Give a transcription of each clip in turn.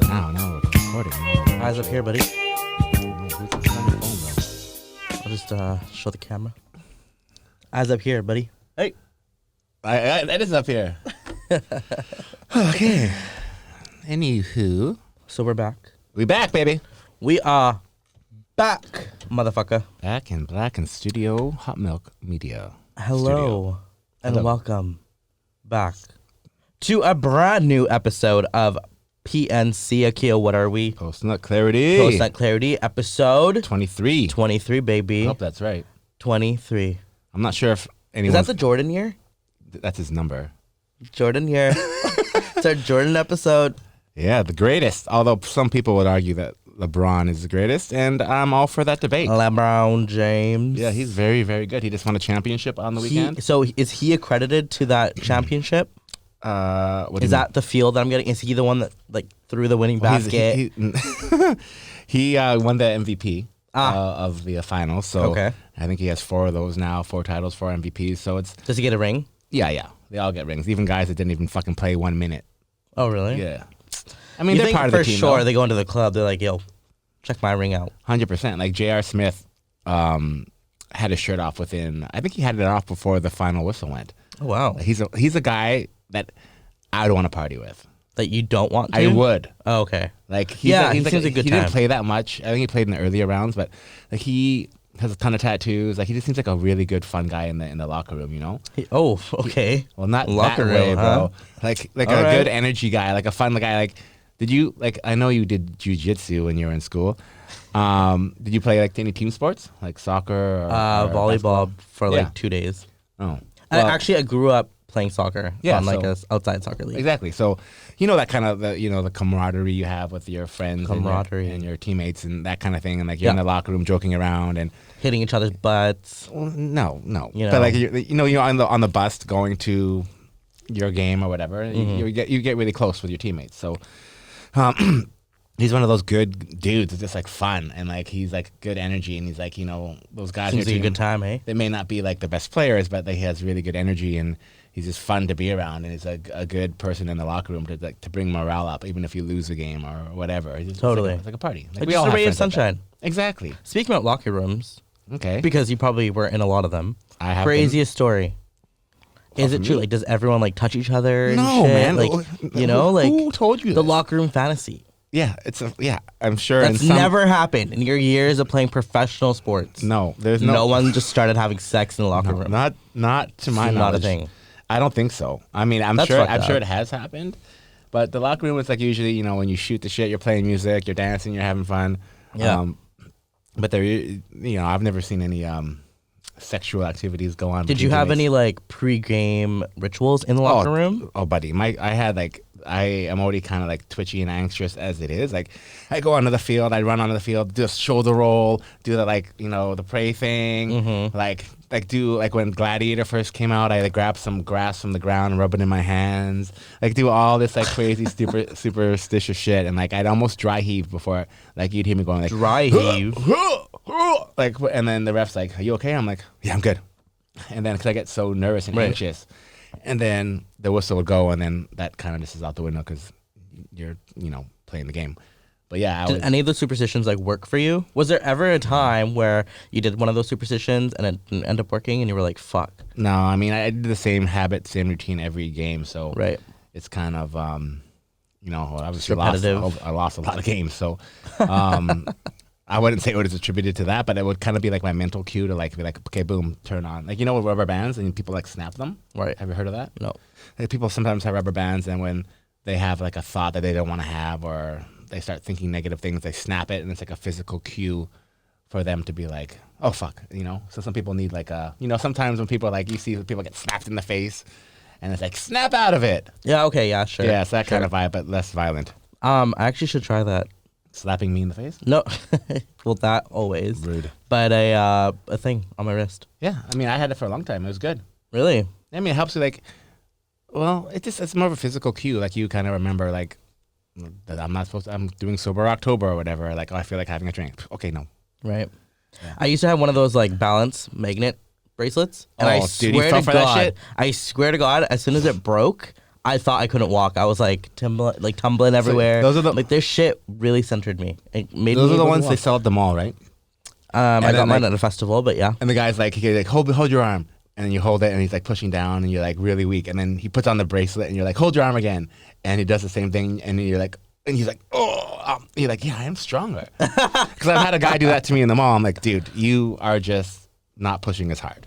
Now we're recording. Eyes up here, buddy. Who's this on your phone, though? I'll just show the camera. Eyes up here, buddy. Hey. That is up here. Okay. Anywho. So we're back. We back, baby. We are back, motherfucker. Back in Black and Studio Hot Milk Media. Hello. And Hello. welcome back to a brand new episode of PNC. Akio, what are we? Post Nut Clarity. Post Nut Clarity, episode 23. 23, baby. I hope that's right. 23. I'm not sure if Is anyone. that the Jordan year? That's his number. Jordan year. It's our Jordan episode. Yeah, the greatest. Although some people would argue that LeBron is the greatest, and I'm all for that debate. LeBron James. Yeah, he's very, very good. He just won a championship on the weekend. So is he accredited to that championship? What do Is you that the field that I'm getting? Is he the one that like threw the winning mean? basket? He won the MVP of the finals. So Okay. I think he has 4 of those now, 4 titles, 4 MVPs. So it's Does he get a ring? yeah. They all get rings. Even guys that didn't even fucking play 1 minute. Oh, really? Yeah. I mean, You they're think part of for the team. sure though. they go into the club. They're like, "Yo, check my ring out." 100%. Like J.R. Smith had his shirt off within. I think he had it off before the final whistle went. Oh, wow. He's a guy that I would want to party with. That you don't want to? I would. Oh, okay. Like He seems a good he time. didn't play that much. I think he played in the earlier rounds, but like he has a ton of tattoos. Like he just seems like a really good, fun guy in the locker room. You know? Oh, okay. Well, not Locker that way, room, huh? bro. Like All a right. good energy guy, like a fun guy. Like, did you like? I know you did jujitsu when you were in school. Did you play like any team sports, like soccer or Volleyball basketball? for like Yeah. 2 days. Oh, well, I grew up playing soccer Yeah, on like so- a outside soccer league. exactly. So you know that kind of the camaraderie you have with your friends, Camaraderie. and your teammates, and that kind of thing, and like you're in Yeah. the locker room joking around and. Hitting each other's butts. Well, no. You know. But like you're on the bus going to your game or whatever. Mm-hmm. You get really close with your teammates. So he's one of those good dudes. It's just like fun and like he's like good energy and he's like those guys. Seems on like your a good team, time, eh? They may not be like the best players, but he has really good energy and he's just fun to be around. And he's a good person in the locker room to bring morale up, even if you lose the game or whatever. Totally. It's like a party. Like we just all a have ray of friends like that. sunshine. Exactly. Speaking about locker rooms, Okay. because you probably were in a lot of them. I have Craziest story. Is for it true? me? Like, does everyone like touch each other? And No, shit? man. Like, Who told you the this? locker room fantasy. Yeah, I'm sure. That's in some, never happened in your years of playing professional sports. No, there's No one just started having sex in the locker room. Not to my It's knowledge. not a thing. I don't think so. I mean, I'm That's sure fucked up. it has happened, but the locker room is like usually when you shoot the shit, you're playing music, you're dancing, you're having fun. Yeah. But I've never seen any sexual activities go on. Did you between have teammates. any like pre-game rituals in the locker room? Oh, buddy, I am already kind of like twitchy and anxious as it is. Like, I go onto the field, I run onto the field, do a shoulder roll, do the the pray thing, Mm-hmm. like do like when Gladiator first came out, I like grab some grass from the ground and rub it in my hands, like do all this like crazy superstitious shit, and like I'd almost dry heave before like you'd hear me going like Dry heave. like, and then the ref's like, "Are you okay?" I'm like, "Yeah, I'm good." And then because I get so nervous and Right. anxious, and then the whistle would go, and then that kind of just is out the window because you're playing the game. But yeah, Did any of those superstitions like work for you? Was there ever a time where you did one of those superstitions and it didn't end up working and you were like, fuck? no, I mean I did the same habit, same routine every game, so Right. it's kind of obviously repetitive. I lost a lot of games, so I wouldn't say it was attributed to that, but it would kind of be like my mental cue to like be like, okay, boom, turn on. Like with rubber bands and people like snap them. Right. Have you heard of that? No. Like people sometimes have rubber bands, and when they have like a thought that they don't want to have, or they start thinking negative things, they snap it, and it's like a physical cue for them to be like, oh fuck, So some people need like sometimes when people like you see people get slapped in the face, and it's like snap out of it. Yeah, okay, yeah, sure. Yeah, it's that Sure. kind of vibe, but less violent. I actually should try that. Slapping me in the face. No. Well, that always. Rude. But a thing on my wrist. Yeah, I mean I had it for a long time. It was good. Really? I mean it helps you like. Well, it's more of a physical cue. Like you kind of remember like that I'm doing sober October or whatever. Like, oh, I feel like having a drink. Okay, no. Right. Yeah. I used to have one of those like balance magnet bracelets. And I Oh, dude, you swear fell to for that God, shit? I swear to God, as soon as it broke, I thought I couldn't walk. I was like tumbling everywhere. those are the- like this shit really centered me. It made Those me are the able to ones they walk. sell at the mall, right? I then, got mine like- at a festival, but yeah. And the guy's like, he's like, hold your arm, and then you hold it, and he's like pushing down, and you're like really weak, and then he puts on the bracelet, and you're like, hold your arm again, and he does the same thing, and you're like, and he's like, you're like, yeah, I am stronger, because I've had a guy do that to me in the mall. I'm like, dude, you are just not pushing as hard.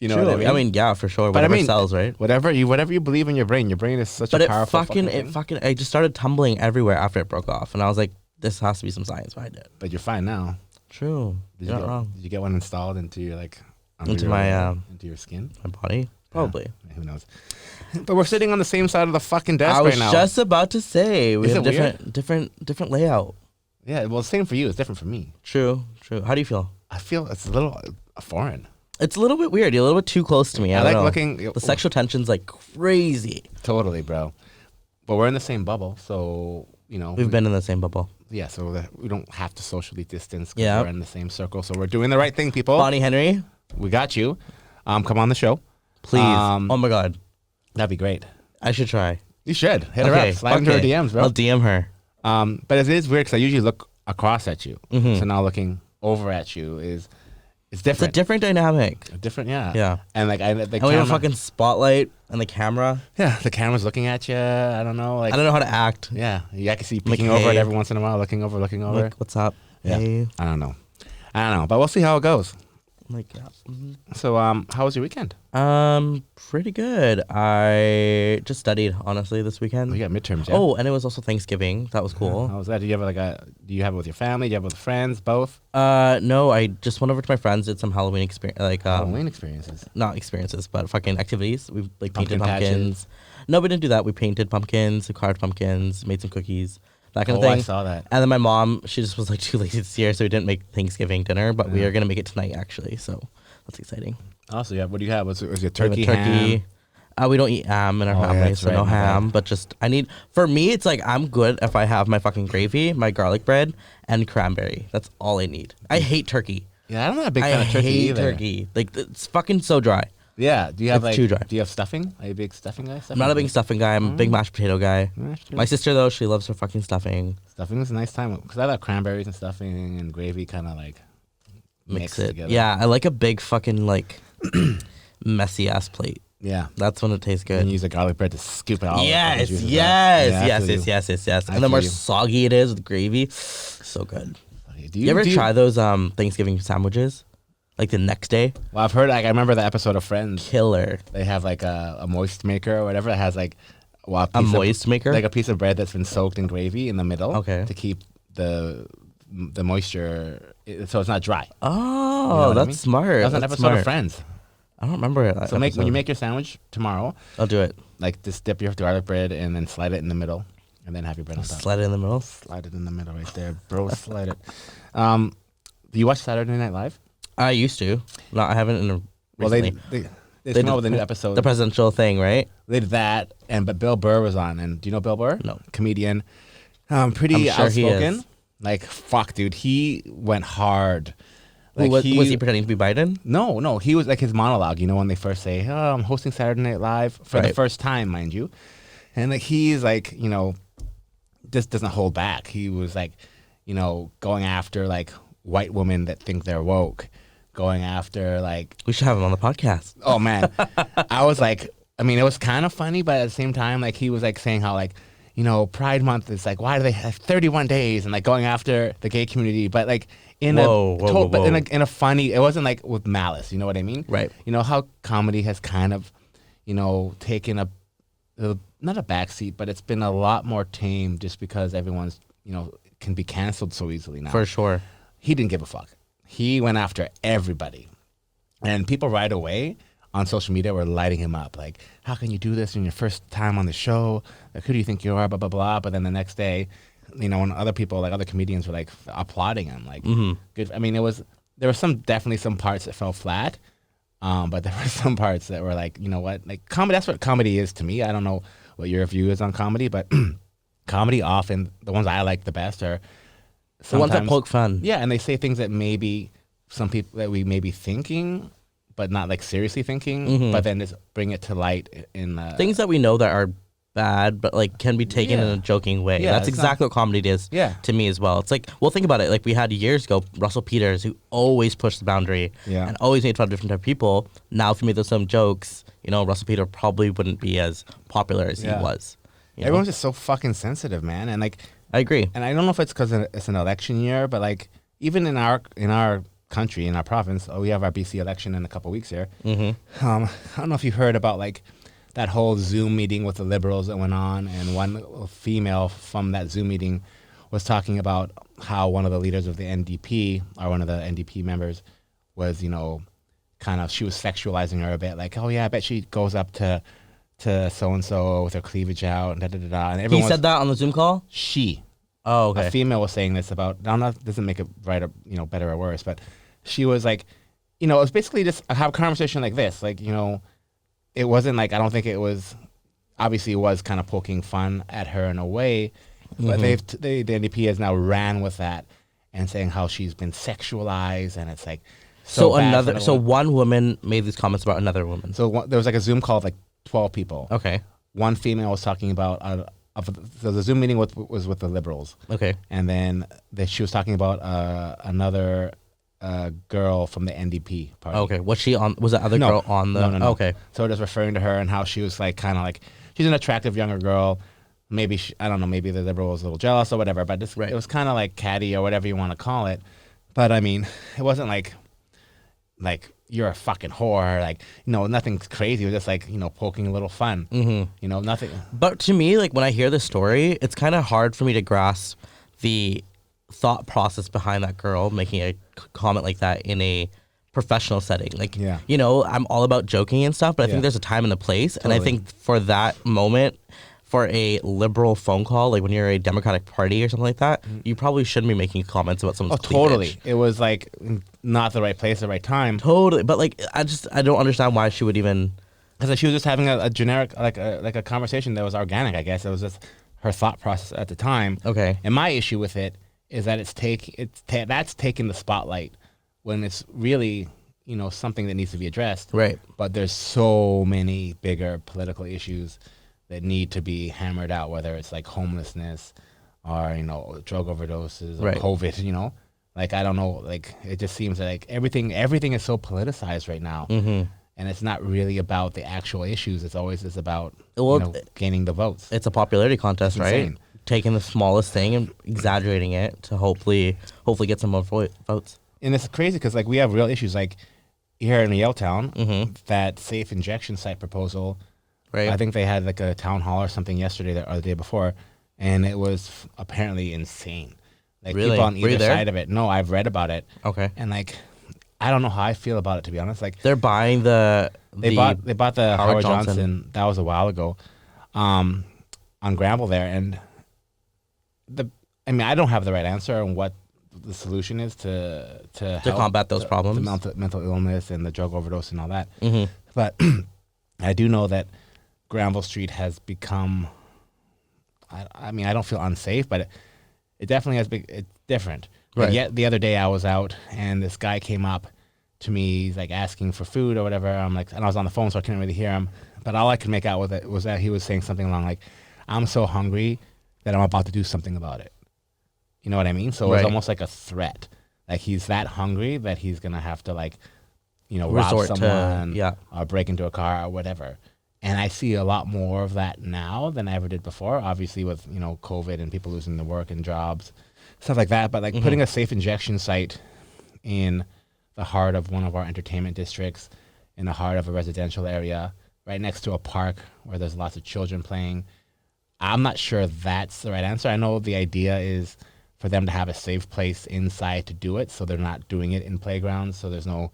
You know what I mean? Yeah, for sure. But Whatever sells, right? Whatever you believe in your brain is such But a it powerful fucking, I just started tumbling everywhere after it broke off, and I was like, this has to be some science behind it. But you're fine now. True. You're not wrong. Did you get one installed into your Into my into your skin? my body, probably. Yeah, who knows? But we're sitting on the same side of the fucking desk I was right now. just about to say we Is have it different layout. Yeah, well, same for you. It's different for me. True. How do you feel? I feel it's a little foreign. It's a little bit weird. You're a little bit too close to me. I like don't know. looking. The sexual tension's like crazy. Totally, bro. But we're in the same bubble, so We've been in the same bubble. Yeah, so that we don't have to socially distance. 'Cause Yeah. we're in the same circle, so we're doing the right thing, people. Bonnie Henry, We got you. Come on the show. please. Um, Oh my God, That'd be great. I should try. You should hit her up. Slide into her DMs, bro. I'll DM her. But it is weird because I usually look across at you, Mhm. so now looking over at you is it's It's a different. different dynamic. Different, yeah. Yeah. And the And we have camera, a fucking spotlight and the camera. yeah, the camera's looking at you. I don't know, like I don't know how to act. yeah, I can see you Like, peeking over it hey. every once in a while, looking over. Like, what's up? Yeah. Hey. I don't know, but we'll see how it goes. Like, yeah. Mhm. So, how was your weekend? Pretty good. I just studied honestly this weekend. We got midterms. Yeah. Oh, and it was also Thanksgiving. That was cool. How was that? Do you have it with your family? Do you have it with friends? Both? No, I just went over to my friends, did some Halloween experience, Halloween experiences. not experiences, but fucking activities. We like painted Pumpkin patches. pumpkins. No, we didn't do that. We painted pumpkins, we carved pumpkins, made some cookies, that kind of Oh, thing. I saw that. And then my mom, she just was like too lazy this year, so we didn't make Thanksgiving dinner, but we are gonna make it tonight actually. So that's exciting. Also, yeah. What do you have? Was your We have a turkey? Ham? We don't eat ham in our Oh, yeah, family, that's so right, no my bad. ham. But just for me, it's like I'm good if I have my fucking gravy, my garlic bread, and cranberry. That's all I need. I hate turkey. Yeah, I'm not a big I fan of turkey hate either. turkey. Like it's fucking so dry. Yeah. Do you have It's too dry. Do you have stuffing? Are you a big stuffing guy? I'm not a big stuffing guy. I'm a big mashed potato guy. Mashed My sister though, she loves her fucking stuffing. Stuffing is a nice time because I love cranberries and stuffing and gravy kind of like Mix mixed it. together. Yeah, I like a big fucking like messy ass plate. Yeah. That's when it tastes And good. you use the garlic bread to scoop it all. Yes, juices out. yes, Yeah, I yes, feel you. yes. I And the more feel you. soggy it is with gravy, so good. Okay, do You ever try those Thanksgiving sandwiches? Like the next day? Well, I've heard. Like I remember the episode of Friends. Killer. They have like a moist maker or whatever that has like A moist maker? like a piece of bread that's been soaked in gravy in the middle. Okay. To keep the moisture, so it's not dry. Oh, what I that's mean? smart. That was an That's episode smart. of Friends. I don't remember it. So when you make your sandwich tomorrow, I'll do it. like just dip your garlic bread and then slide it in the middle, and then have your bread on top. Slide it in the middle. Slide it in the middle right there, bro. Slide it. Do you watch Saturday Night Live? I used to. No, I haven't in a Well, recently. they came out with a new episode. The presidential thing, right? They did that, but Bill Burr was on. And do you know Bill Burr? No. Comedian. Pretty I'm sure he outspoken. is. Like, fuck, dude. He went hard. Who was he pretending to be Biden? No. He was like his monologue. You know, when they first say, oh, I'm hosting Saturday Night Live for the Right. first time, mind you. And like, he's like, just doesn't hold back. He was like, going after like white women that think they're woke. Going after like, We should have him on the podcast. oh man, I was like, I mean, it was kind of funny, but at the same time, like he was like saying how like, Pride Month is like, why do they have 31 days and like going after the gay community, but like in Whoa. in a funny, it wasn't like with malice, you know what I mean? Right. You know how comedy has kind of, taken a not a backseat, but it's been a lot more tame just because everyone's, can be canceled so easily now. For sure. He didn't give a fuck. He went after everybody. And people right away on social media were lighting him up. Like, how can you do this in your first time on the show? Like, who do you think you are? Blah, blah, blah. But then the next day, when other people, like other comedians were like applauding him. Like, good. I mean, there were definitely some parts that fell flat. But there were some parts that were like, you know what? Like, comedy, that's what comedy is to me. I don't know what your view is on comedy, but comedy often, the ones I like the best are The ones that sometimes- poke fun. yeah, and they say things that maybe some people that we may be thinking but not like seriously thinking, Mm-hmm. but then just bring it to light in Things that we know that are bad, but like can be taken in Yeah. a joking way. Yeah, That's it's exactly what comedy is Yeah. to me as well. It's like, well, think about it. Like we had years ago, Russell Peters, who always pushed the boundary Yeah. and always made fun of different type of people. Now, if you made those some jokes, Russell Peters probably wouldn't be as popular as Yeah. he was. Everyone's just so fucking sensitive, man, and like, I agree. and I don't know if it's because it's an election year, but like, even in our country, in our province, we have our BC election in a couple weeks here. Mm-hmm. I don't know if you heard about like that whole Zoom meeting with the Liberals that went on, and one female from that Zoom meeting was talking about how one of the leaders of the NDP, or one of the NDP members, was, she was sexualizing her a bit, like, oh yeah, I bet she goes up to so and so with her cleavage out, and da da da da. And He everyone said that on the Zoom call? she, Oh, a okay. female, was saying this about. I don't know, if doesn't make it right or better or worse, but she was like, it was basically just have a conversation like this, like, it wasn't like, I don't think it was, obviously it was kind of poking fun at her in a way, but the NDP has now ran with that and saying how she's been sexualized, and it's like So bad for the woman. one woman made these comments about another woman. There was like a Zoom call of like 12 people. Okay. One female was talking about, so the Zoom meeting was with the Liberals, Okay. and then she was talking about another girl from the NDP party. Okay. Was she on? Was that other No. girl on the? No. Okay. So just referring to her and how she was like kind of like, she's an attractive younger girl. Maybe I don't know. Maybe the Liberal was a little jealous or whatever. But Right. it was kind of like catty or whatever you want to call it. But I mean, it wasn't like you're a fucking whore. Like, nothing crazy. It was just like, poking a little fun. Mm-hmm. Nothing. But to me, like when I hear this story, it's kind of hard for me to grasp the thought process behind that girl making a comment like that in a professional setting. Like, Yeah. I'm all about joking and stuff, but I Yeah. think there's a time and a place. And I Totally. think for that moment, for a liberal phone call, like when you're a Democratic Party or something like that, you probably shouldn't be making comments about Oh, someone's totally. cleavage. It was like not the right place, the right time. Totally. But like, I don't understand why she would even. Because she was just having a generic, like a conversation that was organic, I guess. It was just her thought process at the time. Okay. And my issue with it is that that's taking the spotlight when it's really, something that needs to be addressed. Right. But there's so many bigger political issues that need to be hammered out, whether it's like homelessness or, drug overdoses or Right. COVID, Like, I don't know, like, it just seems like everything is so politicized right now. Mm-hmm. And it's not really about the actual issues. It's always just about Well, gaining the votes. It's a popularity contest, It's right? insane. Taking the smallest thing and exaggerating it to hopefully get some more votes. And it's crazy because like we have real issues. Like here in Yaletown, Mm-hmm. that safe injection site proposal. Right. I think they had like a town hall or something yesterday or the day before, and it was apparently insane. Like Really? people on Were you either there? side of it. No, I've read about it, Okay. and like I don't know how I feel about it, to be honest. Like They're buying they they bought the Howard Howard Johnson. Johnson. That was a while ago, on Granville there, and I don't have the right answer on what the solution is to help combat those problems. the mental illness and the drug overdose and all that. Mhm. But I do know that Granville Street has become. I mean, I don't feel unsafe, but it definitely has been. It's different. Like, Right. yet the other day I was out and this guy came up to me, he's like asking for food or whatever. I'm like, and I was on the phone, so I couldn't really hear him. But all I could make out with it was that he was saying something along like, "I'm so hungry that I'm about to do something about it." You know what I mean? So it was Right. almost like a threat. Like he's that hungry that he's gonna have to like, rob Resort to- someone, yeah. or break into a car or whatever. And I see a lot more of that now than I ever did before. Obviously, with COVID and people losing their work and jobs, stuff like that. But like putting a safe injection site in the heart of one of our entertainment districts, in the heart of a residential area, right next to a park where there's lots of children playing. I'm not sure that's the right answer. I know the idea is for them to have a safe place inside to do it, so they're not doing it in playgrounds, so there's no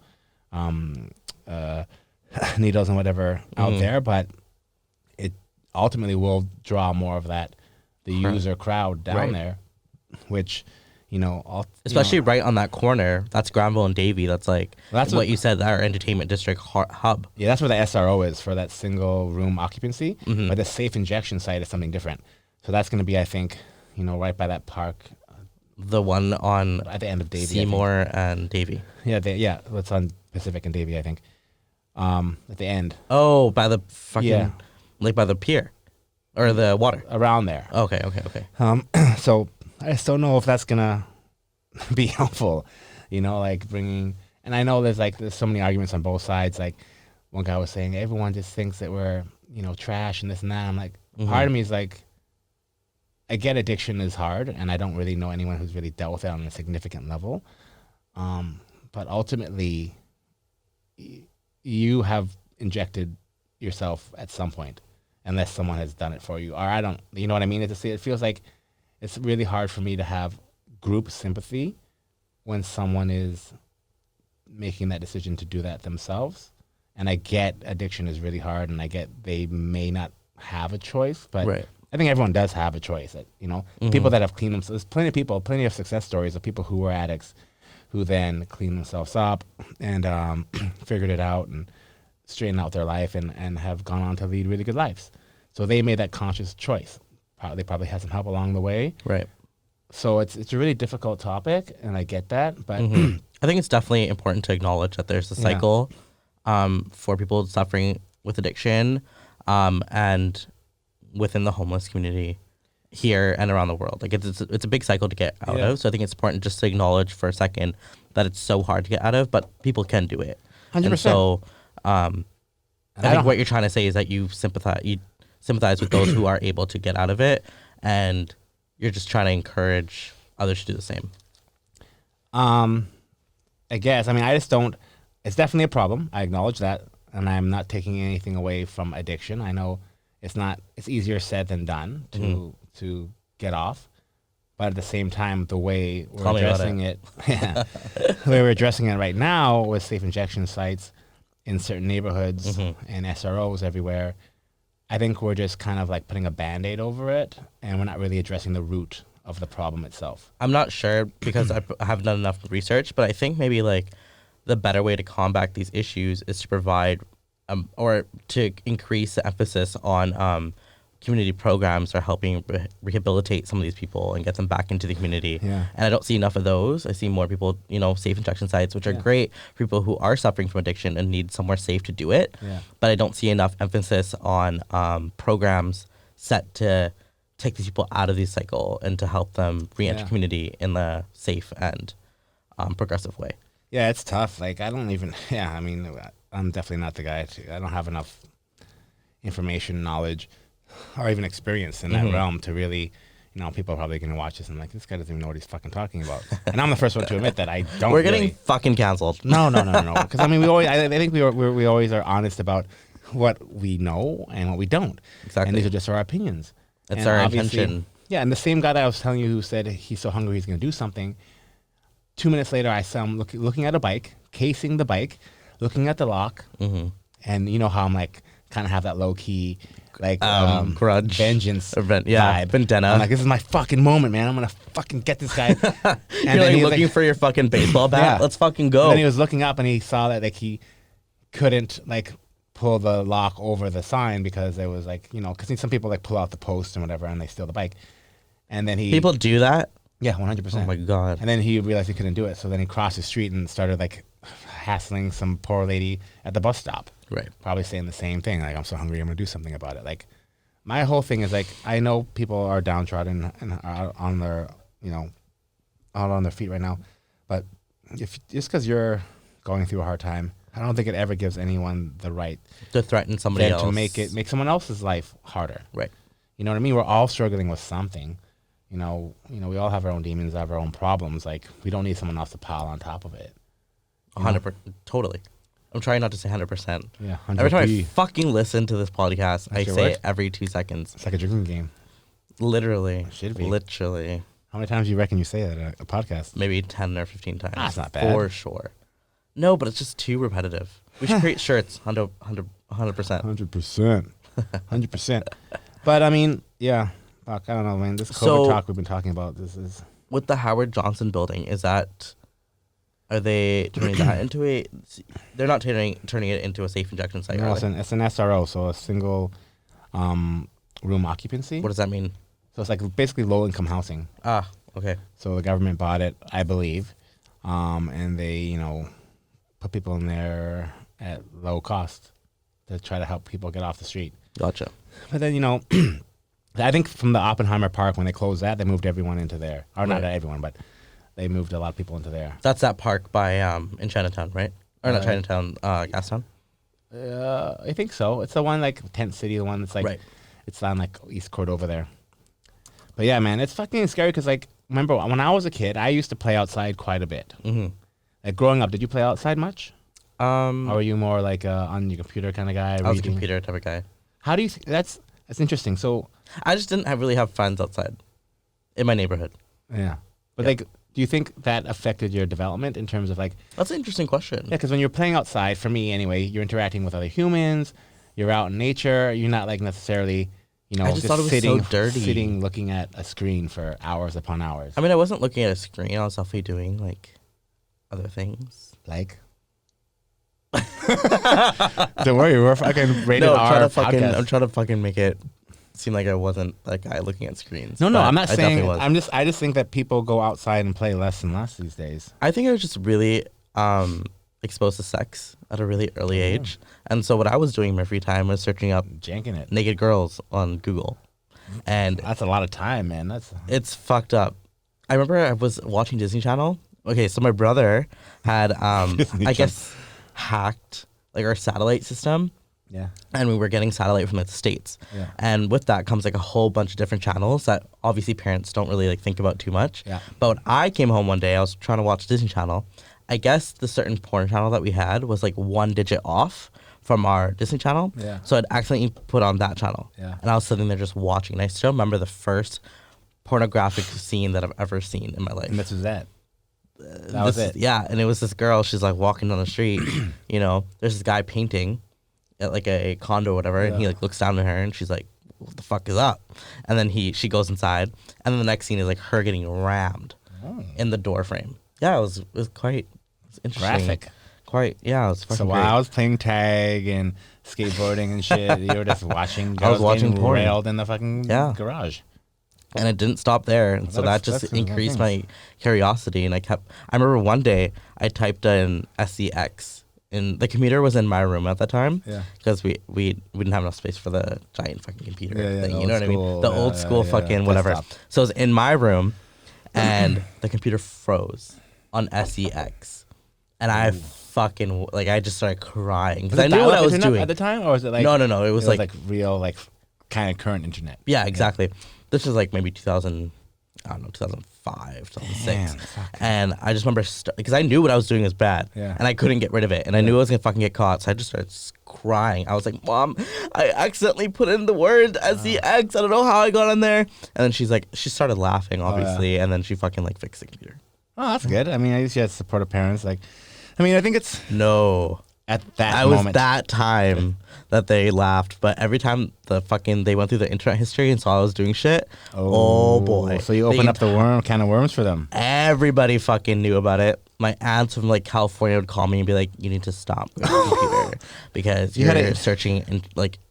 needles and whatever out there. But it ultimately will draw more of the user crowd down Right. there, which Especially right on that corner. That's Granville and Davie. That's like That's what what- you said, our entertainment district hub. Yeah, that's where the SRO is for that single room occupancy. Mm-hmm. But the safe injection site is something different. So that's going to be, I think, right by that park The one on at the end of Davie. I think. Seymour and Davie. Yeah, it's on Pacific and Davie, I think. at the end. Oh, by the fucking, Yeah. like by the pier or the water. Around there. Okay. So I just don't know if that's gonna be helpful, like bringing. And I know there's so many arguments on both sides. Like one guy was saying, everyone just thinks that we're trash and this and that. I'm like, part of me is like, I get addiction is hard, and I don't really know anyone who's really dealt with it on a significant level. But ultimately, you have injected yourself at some point, unless someone has done it for you. Or I don't, you know what I mean? It feels like it's really hard for me to have group sympathy when someone is making that decision to do that themselves. And I get addiction is really hard, and I get they may not have a choice, but Right. I think everyone does have a choice. People that have cleaned themselves. There's plenty of success stories of people who were addicts who then cleaned themselves up and figured it out and straightened out their life and have gone on to lead really good lives. So they made that conscious choice. They probably had some help along the way. Right. So it's a really difficult topic, and I get that. But I think it's definitely important to acknowledge that there's a cycle for people suffering with addiction and within the homeless community here and around the world. Like it's a big cycle to get out of. So I think it's important just to acknowledge for a second that it's so hard to get out of, but people can do it. 100%. And so I think what you're trying to say is that you sympathize with those who are able to get out of it, and you're just trying to encourage others to do the same. I guess. I mean, I just don't. It's definitely a problem. I acknowledge that, and I'm not taking anything away from addiction. I know it's not. It's easier said than done to get off, but at the same time, the way we're addressing it, the way we're addressing it right now with safe injection sites in certain neighborhoods and SROs everywhere, I think we're just kind of like putting a Band-Aid over it, and we're not really addressing the root of the problem itself. I'm not sure because I haven't done enough research, but I think maybe like the better way to combat these issues is to provide or to increase the emphasis on community programs that are helping rehabilitate some of these people and get them back into the community. Yeah. And I don't see enough of those. I see more people, safe injection sites, which are great for people who are suffering from addiction and need somewhere safe to do it. Yeah. But I don't see enough emphasis on programs set to take these people out of the cycle and to help them re-enter community in a safe and progressive way. Yeah, it's tough. Like, I don't even, I mean, I'm definitely not the guy I don't have enough information, knowledge, or even experience in that realm to really, people are probably going to watch this and like, this guy doesn't even know what he's fucking talking about. And I'm the first one to admit that I don't. We're getting fucking canceled. No. Because I mean, I think we always are honest about what we know and what we don't. Exactly. And these are just our opinions. It's And our obviously- intention. Yeah, and the same guy that I was telling you who said he's so hungry he's going to do something, 2 minutes later I saw him looking at a bike, casing the bike, looking at the lock, and you know how I'm like, kind of have that low-key, like, grudge. vengeance Yeah, vibe. vendetta. I'm like, this is my fucking moment, man. I'm going to fucking get this guy. And You're like he was looking for your fucking baseball bat. Yeah. Let's fucking go. And then he was looking up and he saw that like he couldn't like pull the lock over the sign because there was like, because some people like pull out the post and whatever and they steal the bike. And then People do that? yeah, 100%. Oh my God. And then he realized he couldn't do it. So then he crossed the street and started like hassling some poor lady at the bus stop. Right. Probably saying the same thing. Like, I'm so hungry, I'm going to do something about it. Like, my whole thing is like, I know people are downtrodden and are on their, out on their feet right now. But just because you're going through a hard time, I don't think it ever gives anyone the right To threaten somebody else. to make someone else's life harder. Right. You know what I mean? We're all struggling with something. We all have our own demons, have our own problems. Like, we don't need someone else to pile on top of it. 100%. Totally. I'm trying not to say 100%. Yeah, Every time I 100%. fucking listen to this podcast, I your say word? it every 2 seconds. It's like a drinking game. Literally. Should be. Literally. How many times do you reckon you say that at a podcast? Maybe 10 or 15 times. That's not bad. For sure. No, but it's just too repetitive. We should create shirts. 100%. 100%. 100%. But, I mean, yeah. Fuck, I don't know, man. This COVID So- talk we've been talking about, this is... With the Howard Johnson building, are they turning that into a... They're not turning it into a safe injection site, No, are it's they? an SRO, so a single room occupancy. What does that mean? So it's like basically low-income housing. Ah, okay. So the government bought it, I believe, and they, put people in there at low cost to try to help people get off the street. Gotcha. But then, I think from the Oppenheimer Park, when they closed that, they moved everyone into there. Or not everyone, but they moved a lot of people into there. That's that park by in Chinatown, right? Or not Chinatown, Gastown? I think so. It's the one like Tent City, the one that's like, it's on like East Cordova there. But yeah, man, it's fucking scary because like, remember when I was a kid, I used to play outside quite a bit. Mm-hmm. Like growing up, did you play outside much? Or were you more like on your computer kind of guy? I was a computer type of guy. How do you? That's interesting. So I just didn't really have friends outside in my neighborhood. Yeah, but like, do you think that affected your development in terms of like? That's an interesting question. Yeah, because when you're playing outside, for me anyway, you're interacting with other humans. You're out in nature. You're not like necessarily, I just thought it was sitting, so dirty. sitting looking at a screen for hours upon hours. I mean, I wasn't looking at a screen. I was definitely doing like other things. Like. Don't worry, we're fucking rated R podcast. I'm trying to fucking make it seem like I wasn't that guy looking at screens. No, I'm not saying. Was. I just think that people go outside and play less and less these days. I think I was just really exposed to sex at a really early age, and so what I was doing in my free time was searching up janking it naked girls on Google, and that's a lot of time, man. It's fucked up. I remember I was watching Disney Channel. Okay, so my brother had I guess hacked like our satellite system. Yeah. And we were getting satellite from the States. Yeah. And with that comes like a whole bunch of different channels that obviously parents don't really like think about too much. Yeah. But when I came home one day, I was trying to watch Disney Channel. I guess the certain porn channel that we had was like 1 digit off from our Disney Channel. Yeah. So I'd accidentally put on that channel. Yeah. And I was sitting there just watching. And I still remember the first pornographic scene that I've ever seen in my life. And this was that. That was it. Yeah. And it was this girl. She's like walking down the street. There's this guy painting at like a condo or whatever, and he like looks down at her, and she's like, "What the fuck is up?" And then she goes inside, and then the next scene is like her getting rammed in the door frame. Yeah, it was quite interesting. Graphic. Quite, yeah, it was fucking So while great. I was playing tag and skateboarding and shit, you were just watching girls I was watching getting porn. railed in the fucking garage. And it didn't stop there, and so that just increased my curiosity. And I remember one day I typed in SEX. And the computer was in my room at that time, because we didn't have enough space for the giant fucking computer thing. You know what I mean? The old school fucking whatever. So it was in my room, and the computer froze on SEX, and I fucking I just started crying because I knew what I was doing at the time, or was it like no? It was like real kind of current internet. Yeah, exactly. This was like maybe 2000. I don't know, 2005, 2006. And I just remember, because I knew what I was doing was bad. Yeah. And I couldn't get rid of it. And I knew I was going to fucking get caught. So I just started crying. I was like, Mom, I accidentally put in the word SEX. I don't know how I got in there. And then she started laughing, obviously. And then she fucking fixed the computer. Oh, that's good. I mean, at least you had supportive parents. I think it's... No. At that moment. It was that time that they laughed, but every time they went through the internet history and saw I was doing shit, oh boy. So you opened up the can of worms for them. Everybody fucking knew about it. My aunts from California would call me and be like, "You need to stop with the computer because you're searching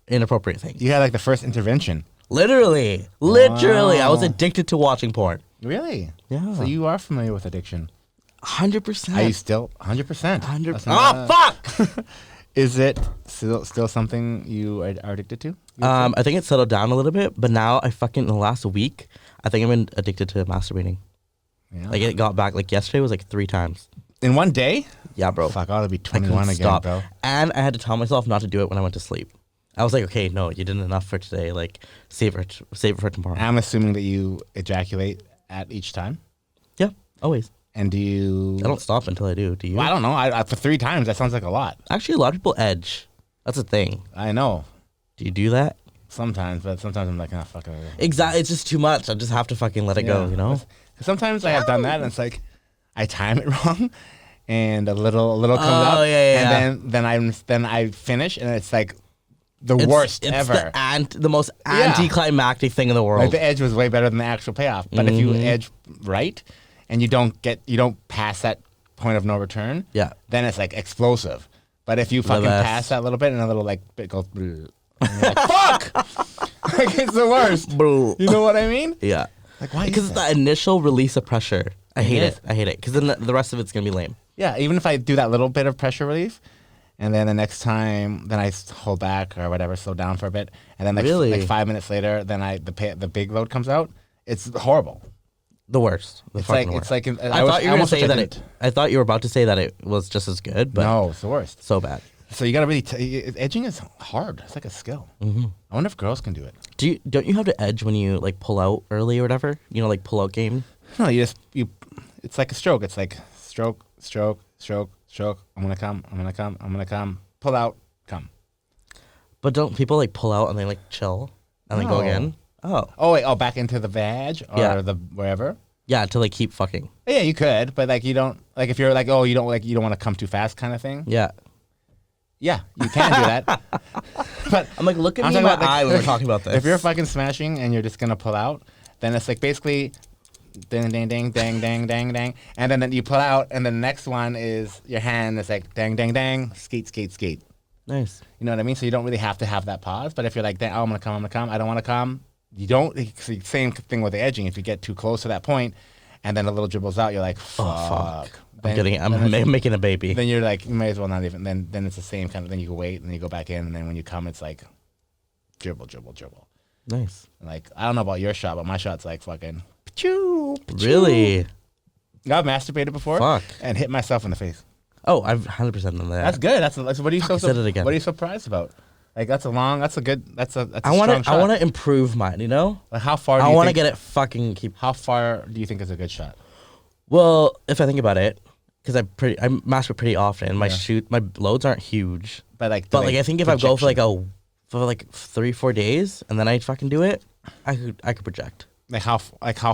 inappropriate things." You had the first intervention. Literally, I was addicted to watching porn. Really? Yeah. So you are familiar with addiction. 100%. Are you still 100%? 100%. Oh fuck! Is it still something you are addicted to? I think it settled down a little bit, but now in the last week, I think I've been addicted to masturbating. Yeah. It got back. Yesterday was 3 times. In one day? Yeah, bro. Fuck, I ought to be 21 again, bro. And I had to tell myself not to do it when I went to sleep. I was like, okay, no, you did enough for today. Save it for tomorrow. I'm assuming that you ejaculate at each time? Yeah, always. And do you... I don't stop until I do. Do you? Well, I don't know. For 3 times, that sounds like a lot. Actually, a lot of people edge. That's a thing. I know. Do you do that? Sometimes, but sometimes I'm like, oh, fuck it. Exactly. It's just too much. I just have to fucking let it go, you know? Sometimes I have done that, and it's I time it wrong, and a little comes out. Yeah. And then I finish, and it's the worst ever. It's the most anticlimactic thing in the world. The edge was way better than the actual payoff. But if you edge right, and you don't pass that point of no return, then it's explosive. But if you fucking pass that little bit and a little bit goes, and you're fuck! It's the worst. You know what I mean? Yeah. Why? Because it's the initial release of pressure. I hate it. Because then the rest of it's gonna be lame. Yeah, even if I do that little bit of pressure relief, and then the next time, then I hold back or whatever, slow down for a bit, and then like, Really? like 5 minutes later, then the big load comes out. It's horrible. The worst. The It's fucking like worst. it's like I thought you were gonna almost wish say I that didn't. I thought you were about to say that it was just as good, but No, it's the worst. so bad. So you gotta really edging is hard. It's like a skill. Mm-hmm. I wonder if girls can do it. Don't you have to edge when you like pull out early or whatever? You know, like pull out game. No, it's like a stroke. It's like stroke, stroke, stroke, stroke. I'm gonna come. I'm gonna come. I'm gonna come. Pull out, come. But don't people like pull out and they like chill and then go No. again? Oh, Oh wait, back into the vag or Yeah. the wherever. yeah, to like keep fucking. Yeah, you could, but like you don't like if you're like you don't want to come too fast kind of thing. Yeah, Yeah, you can do that. But I'm like, look at I'm me in talking my about, like, eye when we're talking about this. if you're fucking smashing and you're just gonna pull out, then it's like basically ding ding ding ding ding ding ding, and then you pull out, and then the next one is your hand. It's like dang dang dang, skate skate skate. Nice. You know what I mean? So you don't really have to have that pause. But if you're like, oh, I'm gonna come, I don't want to come. You don't. It's the same thing with the edging. If you get too close to that point, and then a little dribbles out, you're like, fuck. Oh fuck. Then- I'm then it's- making a baby. Then you're like, you may as well not even. Then it's the same kind of. Then you go wait, and then you go back in, and then when you come, it's like, dribble, dribble, dribble. Nice. Like I don't know about your shot, but my shot's like fucking. Pachoo, pachoo. Really? I've masturbated before. Fuck. And hit myself in the face. Oh, I've 100% done that. That's good. That's what are you Fuck, so I said it again. What are you surprised about? Like that's a good. That's a I want strong to. shot. I want to improve mine. You know. Like how far? I want to get it fucking keep. How far do you think is a good shot? Well, if I think about it, because I masturbate pretty often. My Yeah. my loads aren't huge. But like, But like I think if I go for like 3-4 days and then I fucking do it, I could project. like how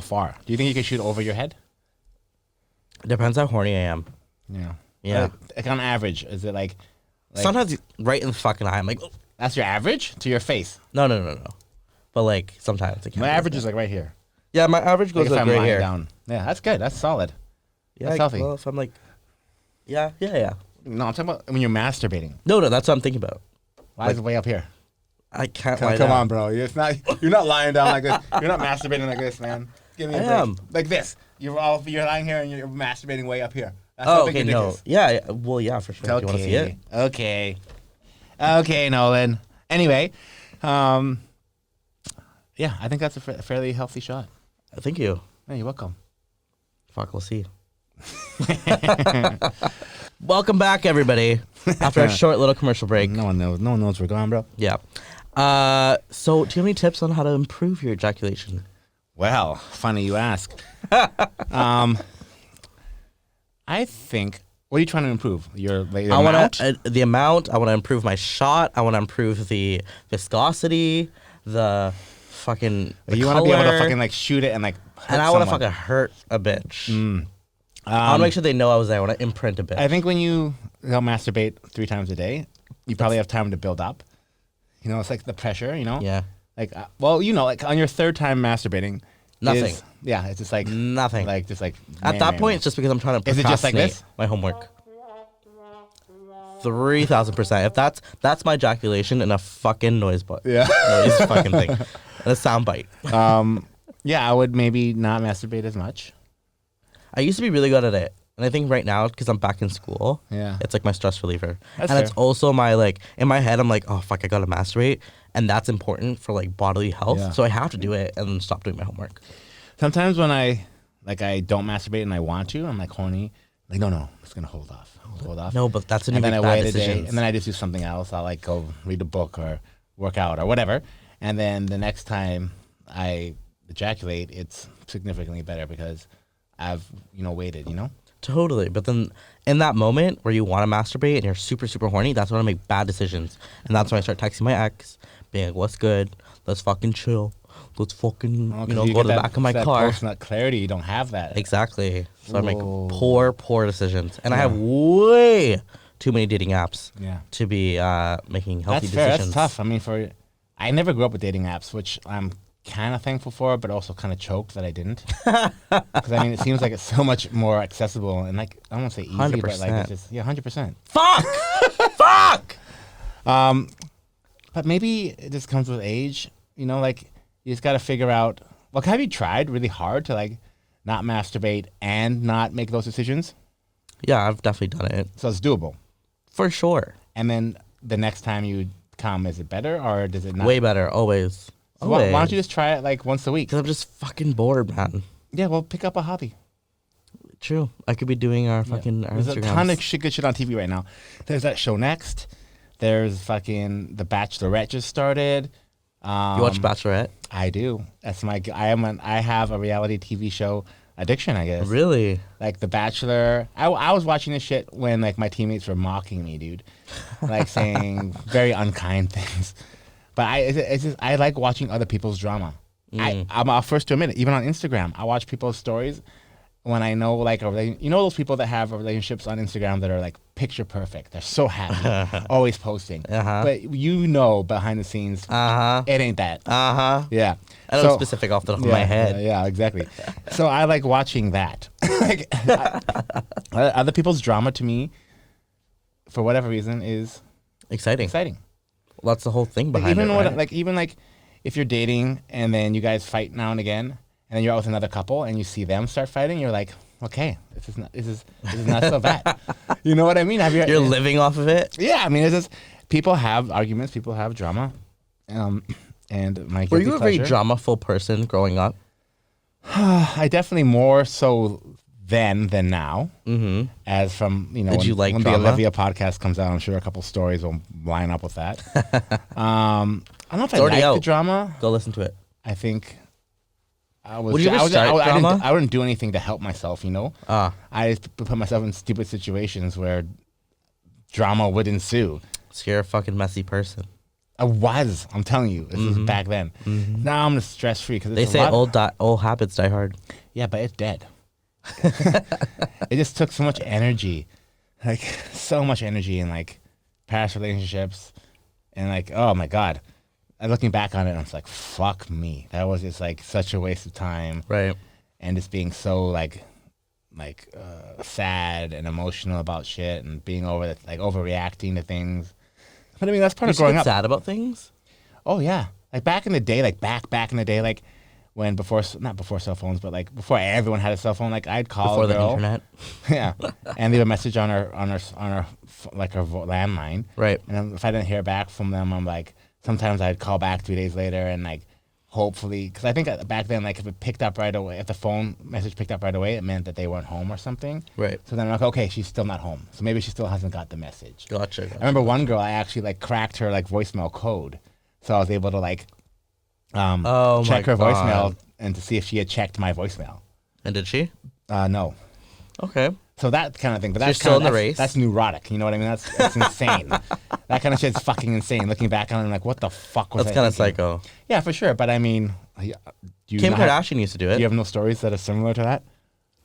far? Do you think you can shoot over your head? It depends how horny I am. Yeah. Yeah. Like on average, is it like Sometimes right in the fucking eye. I'm like, oh. that's your average to your face? No. But like sometimes it can My be average like is like right here. that. Yeah, my average Like goes if like I'm right lying here. down. Yeah, that's good. That's solid. Yeah, That's healthy. well, if I'm like, yeah. No, I'm talking about when you're masturbating. No, that's what I'm thinking about. Why is it way up here? I can't lie Come down. on, bro. You're not lying down like this. You're not masturbating like this, man. Give me a I break. am. Like this. You're lying here and you're masturbating way up here. That's Oh, how big okay, your dick no. is. Yeah, well, yeah, for sure. Do you want to see it? Okay, Nolan. Anyway, yeah, I think that's a fairly healthy shot. Thank you. Yeah, you're welcome. Fuck, we'll see. Welcome back, everybody. After a short little commercial break. No one knows we're gone, bro. Yeah. So, do you have any tips on how to improve your ejaculation? Well, funny you ask. I think. What are you trying to improve? Your I amount? want the amount. I want to improve my shot. I want to improve the viscosity, the fucking. The you want to be able to color, fucking like shoot it and like. and I want to fucking hurt a bitch. I want to make sure they know I was there. I want to imprint a bitch. I think when you masturbate 3 times a day, you probably have time to build up. You know, it's like the pressure. You know. Yeah. Like, well, you know, like on your 3rd time masturbating. Nothing. Yeah, it's just like Nothing. Like just like. At that point, it's just because I'm trying to Is it just like procrastinate this? my homework. 3,000%. If that's my ejaculation in a fucking noise Yeah. noise fucking thing, and a sound bite. Yeah, I would maybe not masturbate as much. I used to be really good at it, and I think right now because I'm back in school, Yeah. it's like my stress reliever, That's and it's fair. also my like in my head I'm like, oh fuck, I gotta masturbate, and that's important for like bodily health, Yeah. so I have to do it and then stop doing my homework. Sometimes when I don't masturbate and I want to, I'm like horny. Like no, I'm just gonna hold off. No, but that's when you And then make I bad wait a day, decisions. and then I just do something else. I'll like go read a book or work out or whatever. And then the next time I ejaculate, it's significantly better because I've waited. You know. Totally. But then in that moment where you want to masturbate and you're super, super horny, that's when I make bad decisions. And that's when I start texting my ex, being like, what's good? Let's fucking chill. Let's fucking, go to the back of my car. Post-nut clarity. You don't have that. Exactly. So I make Whoa. poor decisions. And I have way too many dating apps Yeah. to be making healthy That's fair. decisions. That's tough. I mean, I never grew up with dating apps, which I'm kind of thankful for, but also kind of choked that I didn't. Because I mean, it seems like it's so much more accessible and like I don't want to say easy, but like 100%. it's just 100%. Fuck! Fuck! But maybe it just comes with age. You know, like you just got to figure out. Like, have you tried really hard to like not masturbate and not make those decisions? Yeah, I've definitely done it. So it's doable. For sure. and then the next time you come, is it better or does it not? Way better, always. So why don't you just try it like once a week? Because I'm just fucking bored, man. Yeah, well, pick up a hobby. True. I could be doing our fucking our There's a Instagrams. ton of good shit on TV right now. There's that show Next. There's fucking The Bachelorette just started. You watch Bachelorette? I do. That's my. I have a reality TV show addiction, I guess. Really? Like The Bachelor. I was watching this shit when like my teammates were mocking me, dude, like saying very unkind things. But it's just I like watching other people's drama. I'm first to admit it. Even on Instagram, I watch people's stories when I know like you know those people that have relationships on Instagram that are like picture perfect. They're so happy, always posting. But you know behind the scenes, it ain't that. Yeah. I know specific off the top of my head. Yeah, exactly. So I like watching that. Like, other people's drama to me, for whatever reason, is Exciting. Well, that's the whole thing behind even it, right? Even if you're dating and then you guys fight now and again, and then you're out with another couple and you see them start fighting, you're like, okay, this is not so bad. You know what I mean? You're living off of it? Yeah, I mean, it's just people have arguments, people have drama, and my Were guilty you a pleasure, very drama-full person growing up? I definitely more so then than now. Mm-hmm. As from Did you like when drama? the Olivia podcast comes out, I'm sure a couple stories will line up with that. I don't know if I already like out. the drama. Go listen to it. I think I was. Would you ever start drama? I wouldn't do anything to help myself. I just put myself in stupid situations where drama would ensue. So you're a fucking messy person. I was. I'm telling you, this is back then. Now I'm stress free because They say old habits die hard. Yeah, but it's dead. It just took so much energy, like so much energy in like past relationships, and like oh my god, and looking back on it, I'm just like fuck me. That was just like such a waste of time, Right. and just being so sad and emotional about shit and being overreacting to things. But I mean that's part of growing up. Sad about things? Oh yeah, like back in the day, back in the day, like when not before cell phones, but like before everyone had a cell phone, like I'd call Before a girl, the internet? yeah, and leave a message on our landline, Right. And then if I didn't hear back from them, I'm like sometimes I'd call back 3 days later and like hopefully because I think back then like if it picked up right away, if the phone message picked up right away, it meant that they weren't home or something. Right. So then I'm like okay, she's still not home, so maybe she still hasn't got the message. Gotcha. I remember one girl, I actually like cracked her like voicemail code, so I was able to like check her voicemail and to see if she had checked my voicemail. And did she? No. Okay. So that kind of thing, but So that's you're still in the race? That's neurotic. You know what I mean? That's insane. That kind of shit's fucking insane. Looking back on it, I'm like, what the fuck was That's I kind of thinking? psycho. Yeah, for sure. But I mean, do you Kim not have- Kardashian used to do it. Do you have no stories that are similar to that?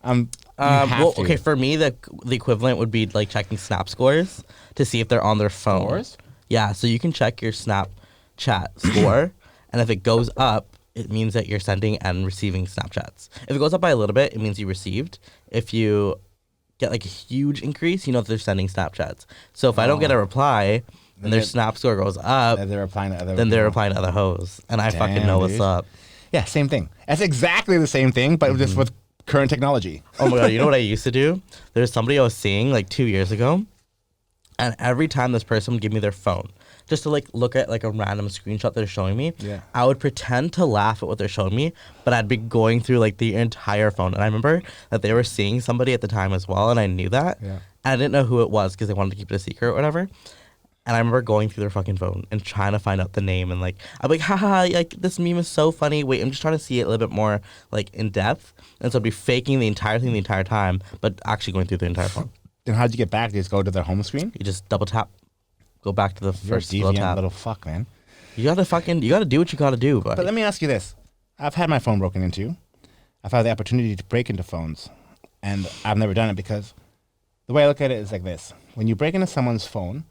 You well, have to. okay, for me, the equivalent would be like checking Snap scores to see if they're on their phone. Scores? Yeah, so you can check your Snapchat score, and if it goes up, it means that you're sending and receiving Snapchats. If it goes up by a little bit, it means you received. If you get like a huge increase, you know that they're sending Snapchats. So if I don't get a reply and their Snap score goes up, Then they're replying to other. then they're people. replying to other hoes, and I fucking Damn, know what's dude. up. Yeah, same thing. That's exactly the same thing, but just with current technology. Oh my god, you know what I used to do? There's somebody I was seeing like 2 years ago, and every time this person would give me their phone, just to like look at like a random screenshot they're showing me, Yeah. I would pretend to laugh at what they're showing me, but I'd be going through like the entire phone. And I remember that they were seeing somebody at the time as well, and I knew that. Yeah. And I didn't know who it was because they wanted to keep it a secret or whatever. And I remember going through their fucking phone and trying to find out the name, and like I'm like, haha, like this meme is so funny. Wait, I'm just trying to see it a little bit more like in depth. And so I'd be faking the entire thing the entire time, but actually going through the entire phone. Then how'd you get back? Just go to their home screen? You just double tap, go back to the You're a first little deviant tap. little fuck, man. You gotta do what you gotta do, buddy. But let me ask you this. I've had my phone broken into. I've had the opportunity to break into phones, and I've never done it because the way I look at it is like this. When you break into someone's phone,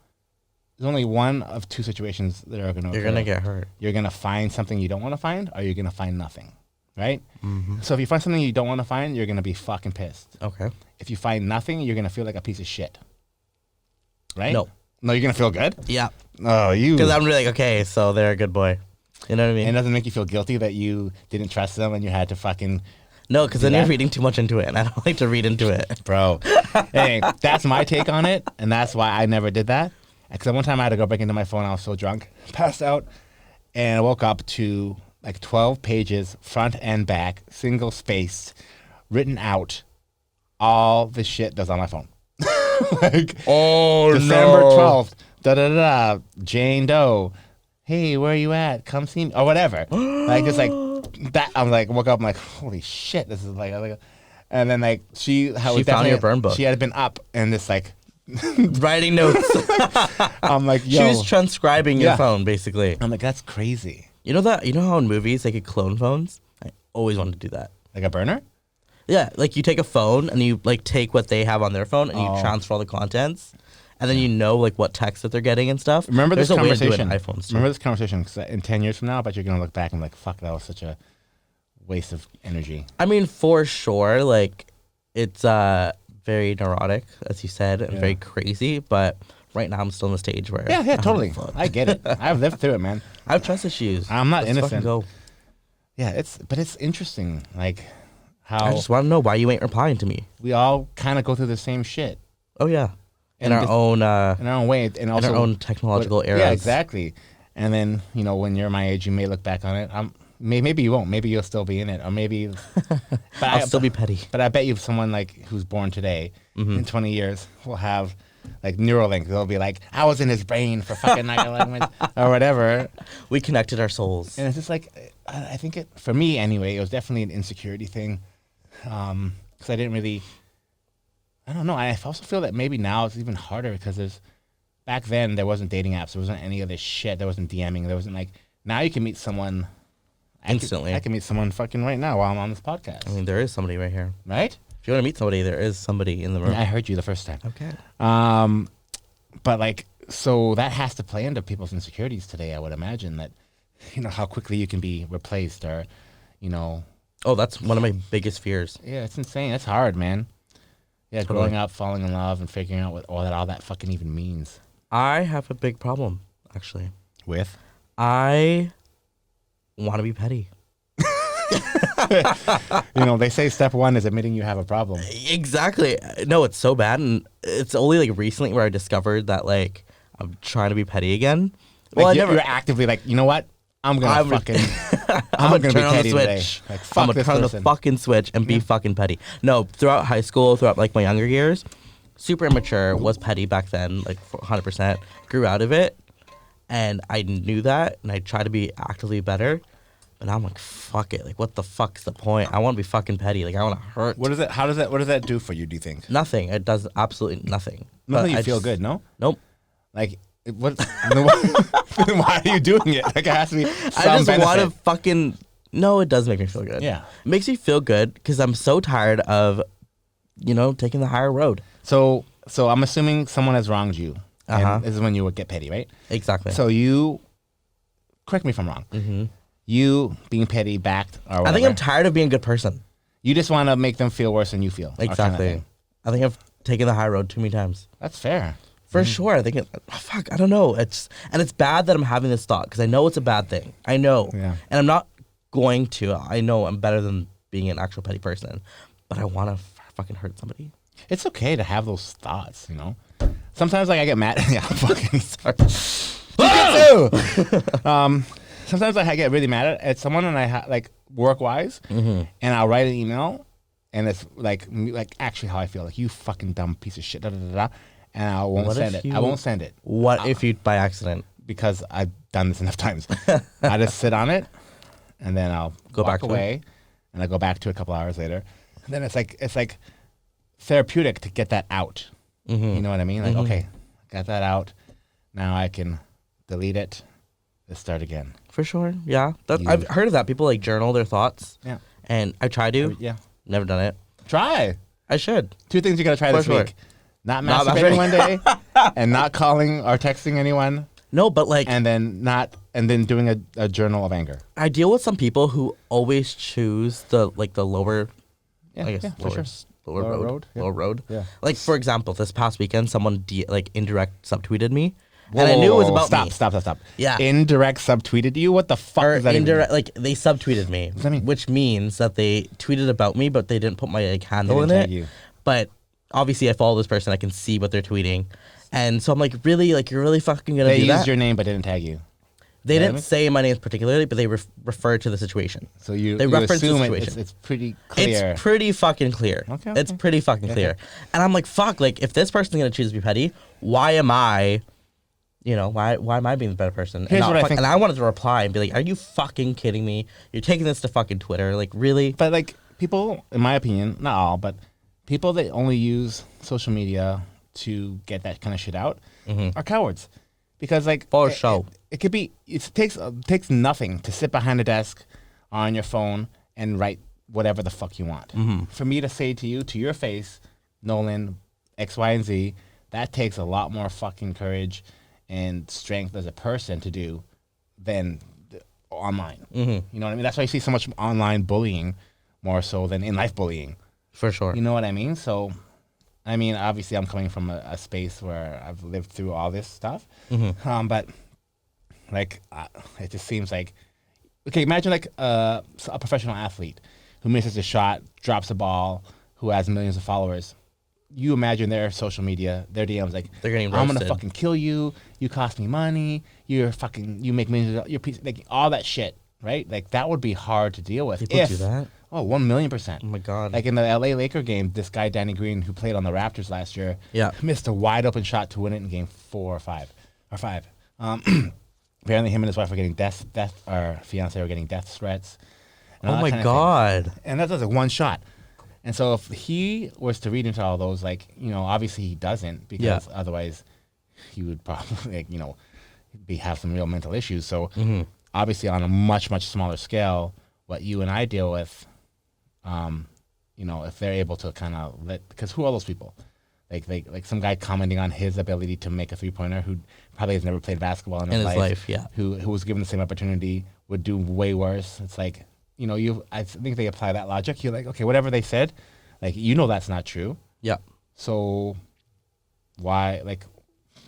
there's only one of two situations that are going to occur. You're gonna get hurt. You're going to find something you don't want to find, or you're going to find nothing, right? Mm-hmm. So if you find something you don't want to find, you're going to be fucking pissed. Okay. If you find nothing, you're going to feel like a piece of shit, right? No. No, you're going to feel good? Yeah. Oh, you... Because I'm really like, okay, so they're a good boy. You know what I mean? And it doesn't make you feel guilty that you didn't trust them and you had to fucking... No, because then that? you're reading too much into it, and I don't like to read into it. Bro, hey, that's my take on it, and that's why I never did that. Because one time I had to go break into my phone. I was so drunk, passed out, and I woke up to like 12 pages, front and back, single spaced, written out, all the shit that's on my phone. Like, December 12th, da-da-da, Jane Doe, hey, where are you at? Come see me, or whatever. Like, just like that. I'm like, woke up, I'm like, holy shit, this is like, and then like, she found your burn book. She had been up and this like, writing notes. I'm like, yo. She was transcribing your phone, basically. I'm like, that's crazy. You know how in movies they could clone phones? I always wanted to do that. Like a burner? Yeah, like you take a phone and you like take what they have on their phone and you transfer all the contents, and then you know like what text that they're getting and stuff. Remember this conversation? iPhones too. Remember this conversation? Because in 10 years from now, I bet you're gonna look back and be like, fuck, that was such a waste of energy. I mean, for sure, like it's very neurotic, as you said, and very crazy. But right now, I'm still in the stage where yeah, totally. I get it. I've lived through it, man. I have trust issues. I'm not Let's innocent. fucking go. Yeah, it's interesting, like how I just want to know why you ain't replying to me. we all kind of go through the same shit Oh yeah, in And our this- own in our own way, and in also our own technological eras. Yeah, exactly. And then when you're my age, you may look back on it. Maybe you won't. Maybe you'll still be in it, or maybe. But I'll still be petty. But I bet you, someone like who's born today, in 20 years, will have like Neuralink. They'll be like, I was in his brain for fucking 9/11 or whatever. We connected our souls. And it's just like, I think for me anyway, it was definitely an insecurity thing, because I didn't really. I don't know. I also feel that maybe now it's even harder because back then there wasn't dating apps. There wasn't any of this shit. There wasn't DMing. There wasn't like, now you can meet someone Instantly. I can meet someone fucking right now while I'm on this podcast. I mean, there is somebody right here. Right? If you want to meet somebody, there is somebody in the room. I heard you the first time. Okay. But like, so that has to play into people's insecurities today. I would imagine that, how quickly you can be replaced, or, Oh, that's one of my biggest fears. yeah, it's insane. It's hard, man. Yeah, Totally. growing up, falling in love, and figuring out what all that fucking even means. I have a big problem, actually. With? I want to be petty. They say step one is admitting you have a problem. Exactly. No, it's so bad, and it's only like recently where I discovered that like I'm trying to be petty again. Like, Well, you're actively like, you know what? I'm gonna fucking. I'm gonna be turn on the petty today. switch. Like, I'm fuck gonna this turn person. the fucking switch and be fucking petty. No, throughout high school, throughout like my younger years, super immature, was petty back then, like 100%. Grew out of it, and I knew that, and I tried to be actively better. But now I'm like, fuck it. Like, what the fuck's the point? I want to be fucking petty. Like, I want to hurt. What is it? How does that? What does that do for you? Do you think? Nothing. It does absolutely nothing. Nothing. But You feel good? No. Nope. Like what? Why are you doing it? Like, it has to be some I just benefit. want to fucking. No, it does make me feel good. Yeah. It makes me feel good because I'm so tired of, taking the higher road. So I'm assuming someone has wronged you. Uh-huh. And this is when you would get petty, right? Exactly. So you, correct me if I'm wrong. Mm-hmm. You being petty, backed, or whatever. I think I'm tired of being a good person. You just want to make them feel worse than you feel. or kind of Exactly. thing. I think I've taken the high road too many times. That's fair. For sure. I think I don't know. It's bad that I'm having this thought because I know it's a bad thing. I know. Yeah. And I'm not going to. I know I'm better than being an actual petty person, but I want to fucking hurt somebody. It's okay to have those thoughts, Sometimes, like, I get mad. Yeah, I'm fucking sorry. Me too. Sometimes I get really mad at someone, and I like work-wise, and I'll write an email, and it's like actually how I feel, like, you fucking dumb piece of shit, da da da da, and I won't send it. I won't send it. What if you by accident? Because I've done this enough times. I just sit on it, and then I'll Go walk back to it. away, and I go back to it a couple hours later. And then it's like therapeutic to get that out. You know what I mean? Like, okay, got that out. Now I can delete it. Let's start again. For sure. Yeah. I've heard of that. People like journal their thoughts. Yeah. And I try to. Yeah. Never done it. Try. I should. 2 things you gotta try For this sure. week. Not Not masturbating masturbating. one day, and not calling or texting anyone, No, but like and then doing a journal of anger. I deal with some people who always choose the lower, Yeah, I guess yeah, for lower, sure. lower Lower road. road, yeah. Lower road. Yeah. Like for example, this past weekend, someone indirect subtweeted me, and I knew it was about me. Stop. Yeah. Indirect subtweeted you? What the fuck Or does that even mean? indirect, like they subtweeted me, does that mean? which means that they tweeted about me, but they didn't put my handle in didn't it. tag you. But obviously, I follow this person. I can see what they're tweeting, And so I'm like, really? Like, you're really fucking gonna They do used that? your name but didn't tag you. They You know what I didn't mean? say my name particularly, but they referred to the situation. So you They referenced the assume situation. it's pretty clear. It's pretty fucking clear. Okay, It's okay. pretty fucking clear. And I'm like, fuck, like, if this person's gonna choose to be petty, why am I, why am I being the better person? Here's what I think. And I wanted to reply and be like, are you fucking kidding me? You're taking this to fucking Twitter. Like, really? But like people, in my opinion, not all, but people that only use social media to get that kind of shit out are cowards. Because like For sure. it could be it takes nothing to sit behind a desk on your phone and write whatever the fuck you want. For me to say to you, to your face, Nolan, X, Y, and Z, that takes a lot more fucking courage and strength as a person to do than online. You know what I mean? That's why you see so much online bullying more so than in life bullying. For sure. You know what I mean? So, I mean, obviously, I'm coming from a space where I've lived through all this stuff. But, like, it just seems like, okay, imagine like a professional athlete who misses a shot, drops a ball, who has millions of followers. You imagine their social media, their DMs, like, They're getting I'm gonna roasted. fucking kill you. You cost me money. You make millions. You're piece, like all that shit, right? Like that would be hard to deal with. People do that? Oh, 1,000,000%. Oh my God. Like in the LA Laker game, this guy Danny Green, who played on the Raptors last year, Yeah. missed a wide open shot to win it in game 4 or 5 or 5. Apparently, him and his wife were getting or fiance were getting death threats. And Oh all that my kind of God. thing. And that's like one shot. And so if he was to read into all those, like, obviously he doesn't, because otherwise he would probably, like, have some real mental issues. So obviously on a much, much smaller scale, what you and I deal with, if they're able to kind of because who are those people? Like some guy commenting on his ability to make a 3-pointer who probably has never played basketball in his life. Yeah. Who was given the same opportunity would do way worse. It's like, I think they apply that logic. You're like, okay, whatever they said, like, that's not true. Yeah. So why, like,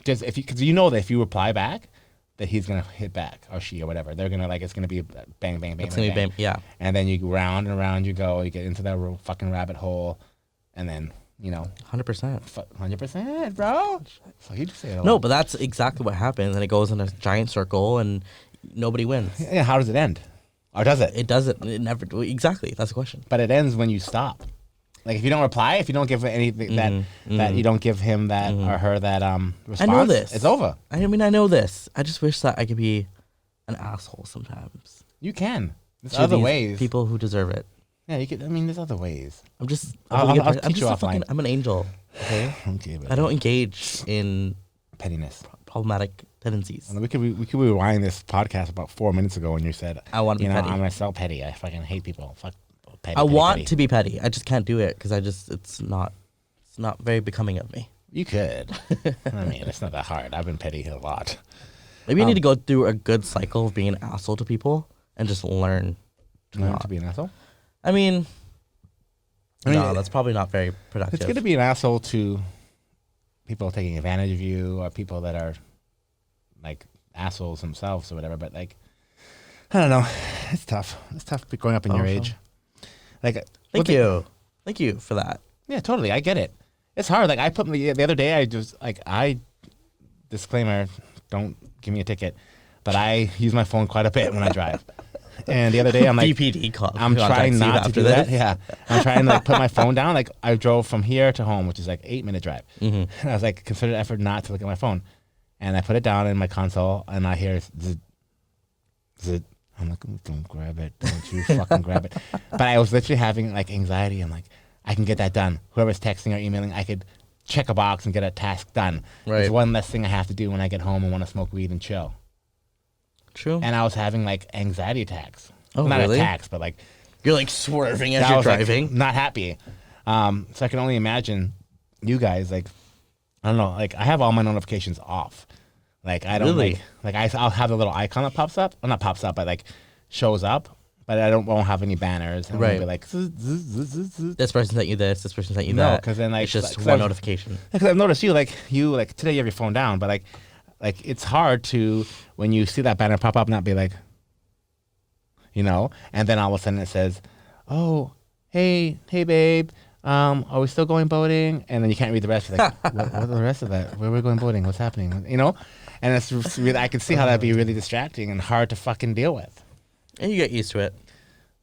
just because that if you reply back, that he's gonna hit back, or she, or whatever. They're gonna it's gonna be bang, bang, bang, It's bang, gonna be bang. bam. Yeah. And then you go round and round you go. You get into that fucking rabbit hole, and then 100%. 100%, bro. So you just say it a No, lot. but that's exactly what happens, and it goes in a giant circle, and nobody wins. Yeah, how does it end? Or does it? It doesn't. It never. Exactly. That's the question. But it ends when you stop. Like if you don't reply, if you don't give anything that you don't give him that or her that response, I know this. it's over. I mean, I know this. I just wish that I could be an asshole sometimes. You can. There's To other these ways. people who deserve it. Yeah, you could. I mean, there's other ways. I'm just. I'll I'm teach you just offline. I'm an angel. Okay. Okay, but I don't engage in pettiness. problematic tendencies. We could rewind this podcast about 4 minutes ago when you said, I wanna be petty. I'm so petty. I fucking hate people. Fuck petty. I petty, want petty. to be petty. I just can't do it because it's not very becoming of me. You could. I mean, it's not that hard. I've been petty a lot. Maybe I need to go through a good cycle of being an asshole to people and just learn to Learn not. to be an asshole. I mean, I mean, no, that's probably not very productive. It's good to be an asshole to people taking advantage of you or people that are like assholes themselves or whatever. But like, I don't know. It's tough. It's tough growing up in your sure. age. Like, Thank you. Thank you for that. Yeah, totally. I get it. It's hard. Like I put the other day, I disclaimer, don't give me a ticket, but I use my phone quite a bit when I drive. And the other day, I'm like, BPD call. I'm trying not to do that. Yeah, I'm trying to like put my phone down. Like I drove from here to home, which is like 8-minute drive. And I was like, considered effort not to look at my phone. And I put it down in my console, and I hear zit, zit. I'm like, don't grab it. Don't you fucking grab it. But I was literally having like anxiety. I'm like, I can get that done. Whoever's texting or emailing, I could check a box and get a task done. Right. There's one less thing I have to do when I get home and want to smoke weed and chill. True. And I was having like anxiety attacks. Oh, Not really? attacks, but like You're like swerving as I you're was, like, driving. not happy. So I can only imagine you guys, like, I don't know, like I have all my notifications off. Like I don't Really? like I'll have the little icon that pops up. Well, not pops up, but like shows up. But I won't have any banners. And Right. I'll be like, zzz, zzz, zzz, zzz, zzz. This person sent you this. This person sent you No, that. 'cause then, like, it's just 'cause one I've- notification. Because I've noticed you like today you have your phone down, but like it's hard to when you see that banner pop up not be like, and then all of a sudden it says, oh, hey babe, Are we still going boating? And then you can't read the rest. You're like, what's the rest of that? Where are we going boating? What's happening? You know? And it's really, I could see how that'd be really distracting and hard to fucking deal with. And you get used to it.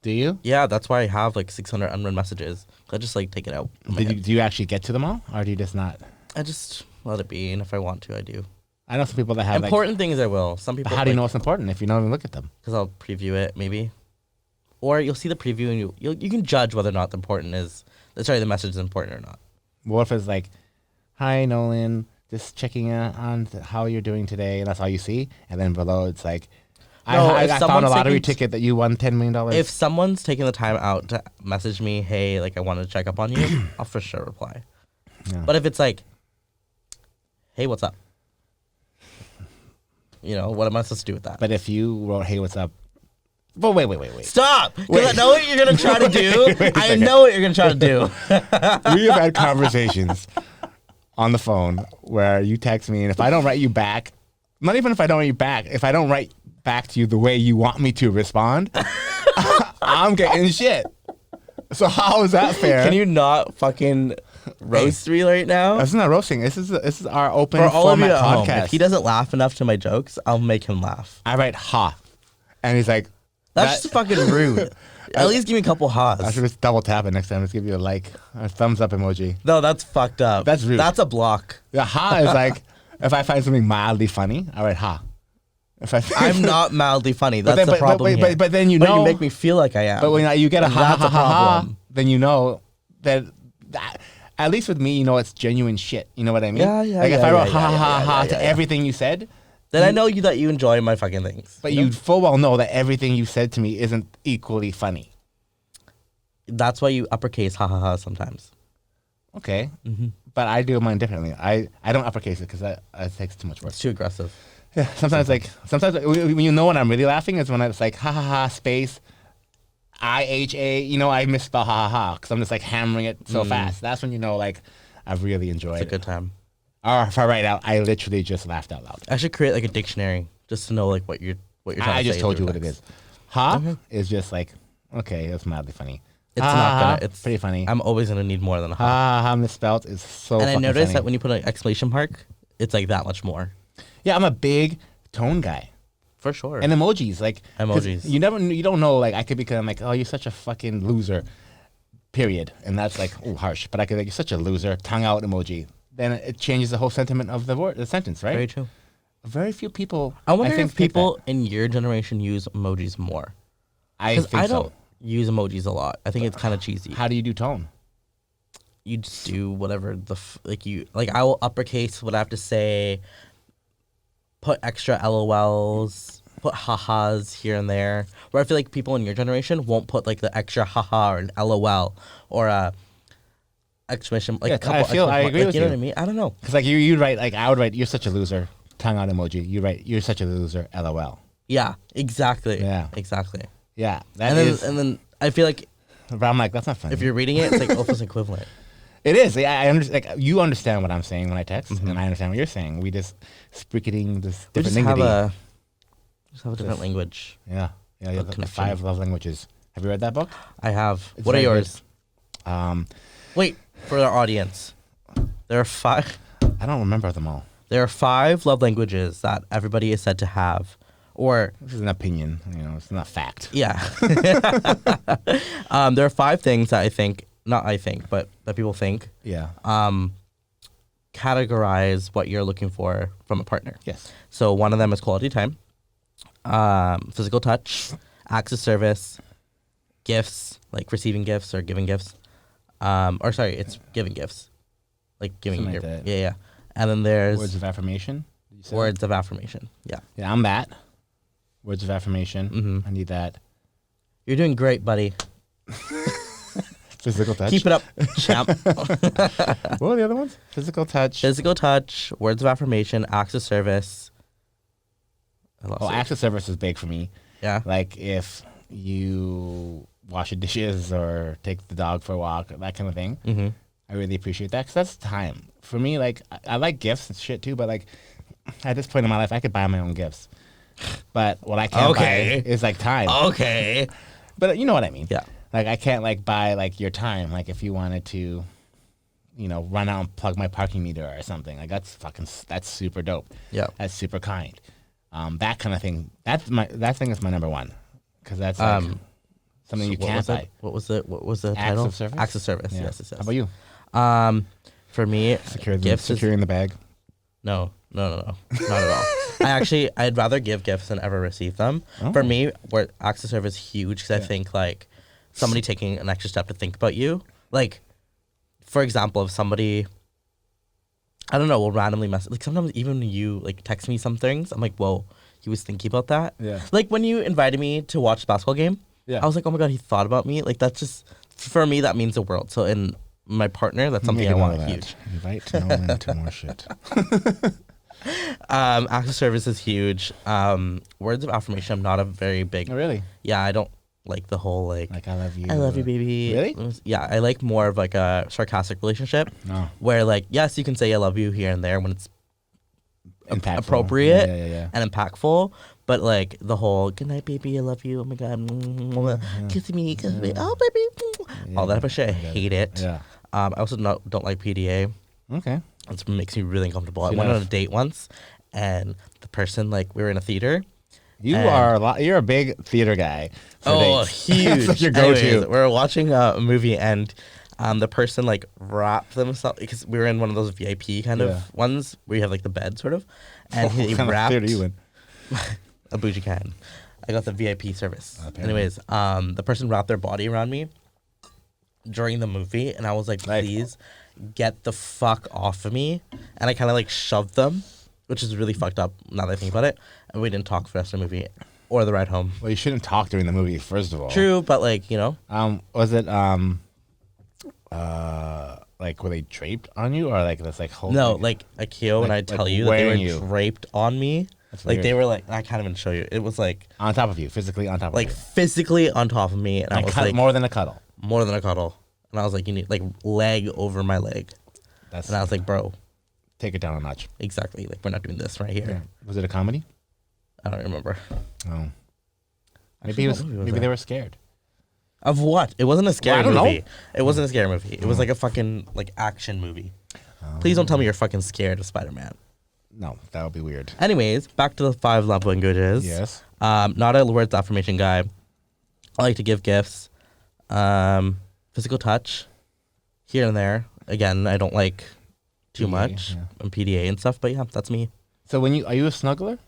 Do you? Yeah, that's why I have like 600 unread messages. I just like take it out. Do you actually get to them all? Or do you just not? I just let it be. And if I want to, I do. I know some people that have important things I will. Some people. How do you know it's important if you don't even look at them? Because I'll preview it maybe, or you'll see the preview and you can judge whether or not the the message is important or not. What if it's like, "Hi Nolan, just checking on how you're doing today," and that's all you see, and then below it's like, I found a lottery ticket that you won $10 million. If someone's taking the time out to message me, hey, like I wanted to check up on you, I'll for sure reply. Yeah. But if it's like, hey, what's up? You know, what am I supposed to do with that? But if you wrote, hey, what's up? Well, wait. Stop! Because I know what you're going to try to do. I know what you're going to try to do. We have had conversations on the phone where you text me, and if I don't write you back, not even if I don't write you back, if I don't write back to you the way you want me to respond, I'm getting shit. So how is that fair? Can you not fucking roast me right now? That's not roasting. This is our open For all format of you at home, podcast. if he doesn't laugh enough to my jokes, I'll make him laugh. I write ha, and he's like, That's just fucking rude. At least give me a couple ha's. I should just double tap it next time. Let's give you a like, a thumbs up emoji. No, that's fucked up. That's rude. That's a block. The ha is like, if I find something mildly funny, I write ha. I'm not mildly funny. That's the problem here. But then you know. But you make me feel like I am. But when you get a ha That's a problem. then you know that at least with me, you know it's genuine shit. You know what I mean? Yeah. Like if I wrote ha to everything you said, then I know that you enjoy my fucking things. But you full well know that everything you said to me isn't equally funny. That's why you uppercase ha sometimes. Okay. Mm-hmm. But I do mine differently. I don't uppercase it because that takes too much work. It's too aggressive. Yeah, sometimes when you know when I'm really laughing is when it's like ha space IHA. You know I misspell ha because I'm just like hammering it so fast. That's when you know like I've really enjoyed it. It's a good time. Or if I write out, I literally just laughed out loud. I should create like a dictionary just to know like what you're trying to say. I just told you what it is. Ha is just like okay, that's mildly funny. It's not gonna. It's pretty funny. I'm always gonna need more than a ha. Ha misspelled is so. And I noticed funny. that when you put an exclamation mark, it's like that much more. Yeah, I'm a big tone guy. For sure. And emojis, like emojis. You don't know, like I could become like, oh, you're such a fucking loser, period. And that's like, oh, harsh. But I could like, you're such a loser, tongue out emoji. Then it changes the whole sentiment of the sentence, right? Very true. Very few people. I wonder if people in your generation use emojis more. I don't use emojis a lot. I think it's kind of cheesy. How do you do tone? You just do whatever I will uppercase what I have to say. Put extra LOLs, put ha-has here and there. Where I feel like people in your generation won't put like the extra ha-ha or an LOL or a exclamation like a couple. I agree with you. You know what I mean? I don't know. Because like you'd write like I would write you're such a loser, tongue out emoji. You write you're such a loser, LOL. Yeah, exactly. Yeah, exactly. Yeah, and then I feel like. But I'm like that's not funny. If you're reading it, it's like almost equivalent. It is. I understand. Like, you understand what I'm saying when I text, and I understand what you're saying. We just speaking this different language. Just have a different language. Yeah. The 5 love languages. Have you read that book? I have. What are yours? Wait, for our audience, there are 5. I don't remember them all. There are 5 love languages that everybody is said to have, or this is an opinion. You know, it's not fact. Yeah. There are 5 things that but that people think. Yeah. Categorize what you're looking for from a partner. Yes. So one of them is quality time, physical touch, acts of service, gifts, like receiving gifts or giving gifts. It's giving gifts. Like giving a gift. Like yeah. And then there's words of affirmation. Words of affirmation. Yeah. Yeah, I'm that. Words of affirmation. Mm-hmm. I need that. You're doing great, buddy. Physical touch. Keep it up, champ. What are the other ones? Physical touch. Physical touch, words of affirmation, acts of service. Acts of service is big for me. Yeah. Like if you wash your dishes or take the dog for a walk, that kind of thing. Mm-hmm. I really appreciate that because that's time. For me, like, I like gifts and shit too, but like at this point in my life, I could buy my own gifts. But what I can't buy is like time. Okay. But you know what I mean. Yeah. Like I can't like buy like your time. Like if you wanted to, run out and plug my parking meter or something. Like that's super dope. Yeah. That's super kind. That kind of thing. That thing is my number one because that's like something you can't buy. What was the Acts title? of service. Acts of service. Yeah. Yes, yes, yes. How about you? For me, gifts is Securing the bag. no, not at all. I'd rather give gifts than ever receive them. Oh. For me, where acts of service is huge because I think like somebody taking an extra step to think about you. Like, for example, if somebody, I don't know, will randomly message. Like sometimes even when you like text me some things, I'm like, whoa, he was thinking about that. Yeah. Like when you invited me to watch the basketball game, Yeah. I was like, oh my god, he thought about me. Like that's just for me that means the world. So in my partner, that's something I want huge. Invite no one to more shit. Acts of service is huge. Words of affirmation, I'm not a very big. Oh, really? Yeah, I don't like the whole like Like I love you. I love you, baby. Really? Yeah, I like more of like a sarcastic relationship. No. Where like yes, you can say I love you here and there when it's Impactful. appropriate Yeah. and impactful. But like the whole good night, baby, I love you. Oh my god, kiss me, oh baby, all that type of shit. I hate it. Yeah. I also don't like PDA. Okay. It makes me really uncomfortable. So I went on a date once, and the person like we were in a theater. You're a big theater guy. For dates. Huge! That's like your go-to. Anyways, we were watching a movie, and the person like wrapped themselves because we were in one of those VIP kind of ones where you have like the bed sort of, and he What kind of wrapped theater you in? a bougie kind. I got the VIP service. Apparently. Anyways, the person wrapped their body around me during the movie, and I was like, please get the fuck off of me. And I kind of like shoved them, which is really fucked up now that I think about it. And we didn't talk for the rest of the movie or the ride home. Well, you shouldn't talk during the movie, first of all. True, but like, Was it like were they draped on you or like that's like whole? no, like Akio and I tell you that they were draped on me. That's Like weird. they were like, I can't even show you. It was like on top of you, physically on top of you. like physically on top of me, and I was like more than a cuddle. more than a cuddle. And I was like, you need like leg over my leg. That's And I was like, bro, take it down a notch. exactly. Like we're not doing this right here. Yeah. Was it a comedy? I don't remember. Oh. Maybe what movie was maybe that? they were scared. Of what? It wasn't a scary I don't know. movie. It wasn't a scary movie. It was like a fucking like action movie. Please don't tell me you're fucking scared of Spider-Man. No, that would be weird. Anyways, back to the 5 love languages. Yes. Not a words affirmation guy. I like to give gifts. Physical touch. Here and there. Again, I don't like too PDA, much. yeah. And PDA and stuff, but yeah, that's me. So are you a snuggler?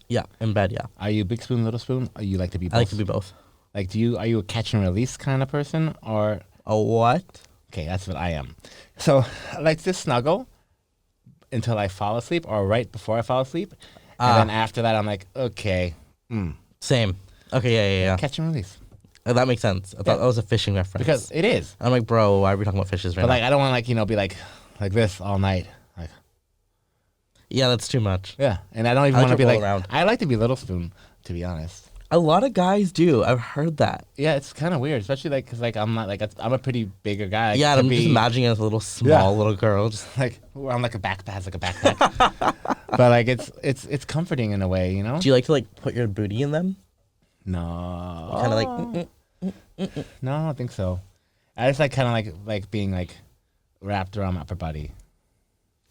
Yeah, in bed, yeah. Are you big spoon, little spoon? Or you like to be both? I like to be both. Like, are you a catch and release kind of person or? A what? Okay, that's what I am. So I like to snuggle until I fall asleep or right before I fall asleep. And then after that, I'm like, okay, Same. Okay, yeah. catch and release. That makes sense. I thought that was a fishing reference. Because it is. I'm like, bro, why are we talking about fishes right But now? like, I don't want to be like this all night. Like, Yeah, that's too much. yeah. And I don't even I want like to to be roll like, around. I like to be little spoon, to be honest. A lot of guys do. I've heard that. Yeah, it's kind of weird, especially like, cause like I'm not like, I'm a pretty bigger guy. Yeah, to and I'm be, just imagining it as a little small little girl. Just like, I'm like a backpack, has like a backpack. But like, it's comforting in a way, you know? do you like to like put your booty in them? No. Kind of like. No, I don't think so. I just like kind of like being like wrapped around my upper body.